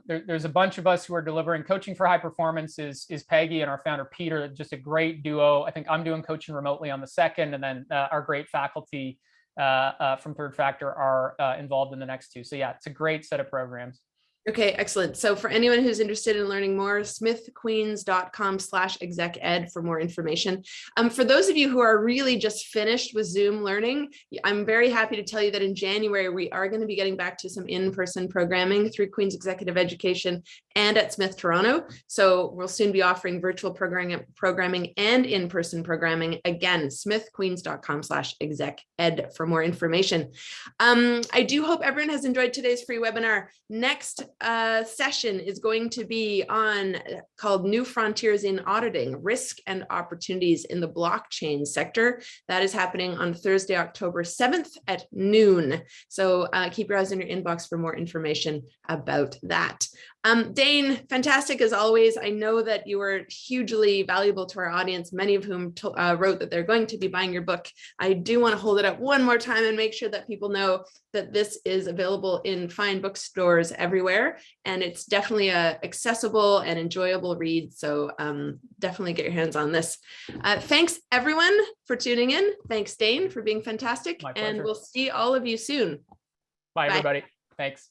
There's a bunch of us who are delivering. Coaching for High Performance is Peggy and our founder, Peter, just a great duo. I think I'm doing coaching remotely on the 2nd, and then our great faculty from Third Factor are involved in the next 2. So yeah, it's a great set of programs. Okay, excellent. So for anyone who's interested in learning more, smithqueens.com/exec-ed for more information. For those of you who are really just finished with Zoom learning, I'm very happy to tell you that in January, we are going to be getting back to some in-person programming through Queen's Executive Education and at Smith Toronto. So we'll soon be offering virtual programming and in-person programming. Again, smithqueens.com/exec-ed for more information. I do hope everyone has enjoyed today's free webinar. Next session is going to be called New Frontiers in Auditing, Risk and Opportunities in the Blockchain Sector. That is happening on Thursday, October 7th at noon. So keep your eyes in your inbox for more information about that. Dane, fantastic as always. I know that you were hugely valuable to our audience, many of whom wrote that they're going to be buying your book. I do want to hold it up one more time and make sure that people know that this is available in fine bookstores everywhere, and it's definitely a accessible and enjoyable read. So definitely get your hands on this. Thanks everyone for tuning in. Thanks Dane for being fantastic, and we'll see all of you soon. Bye everybody. Thanks.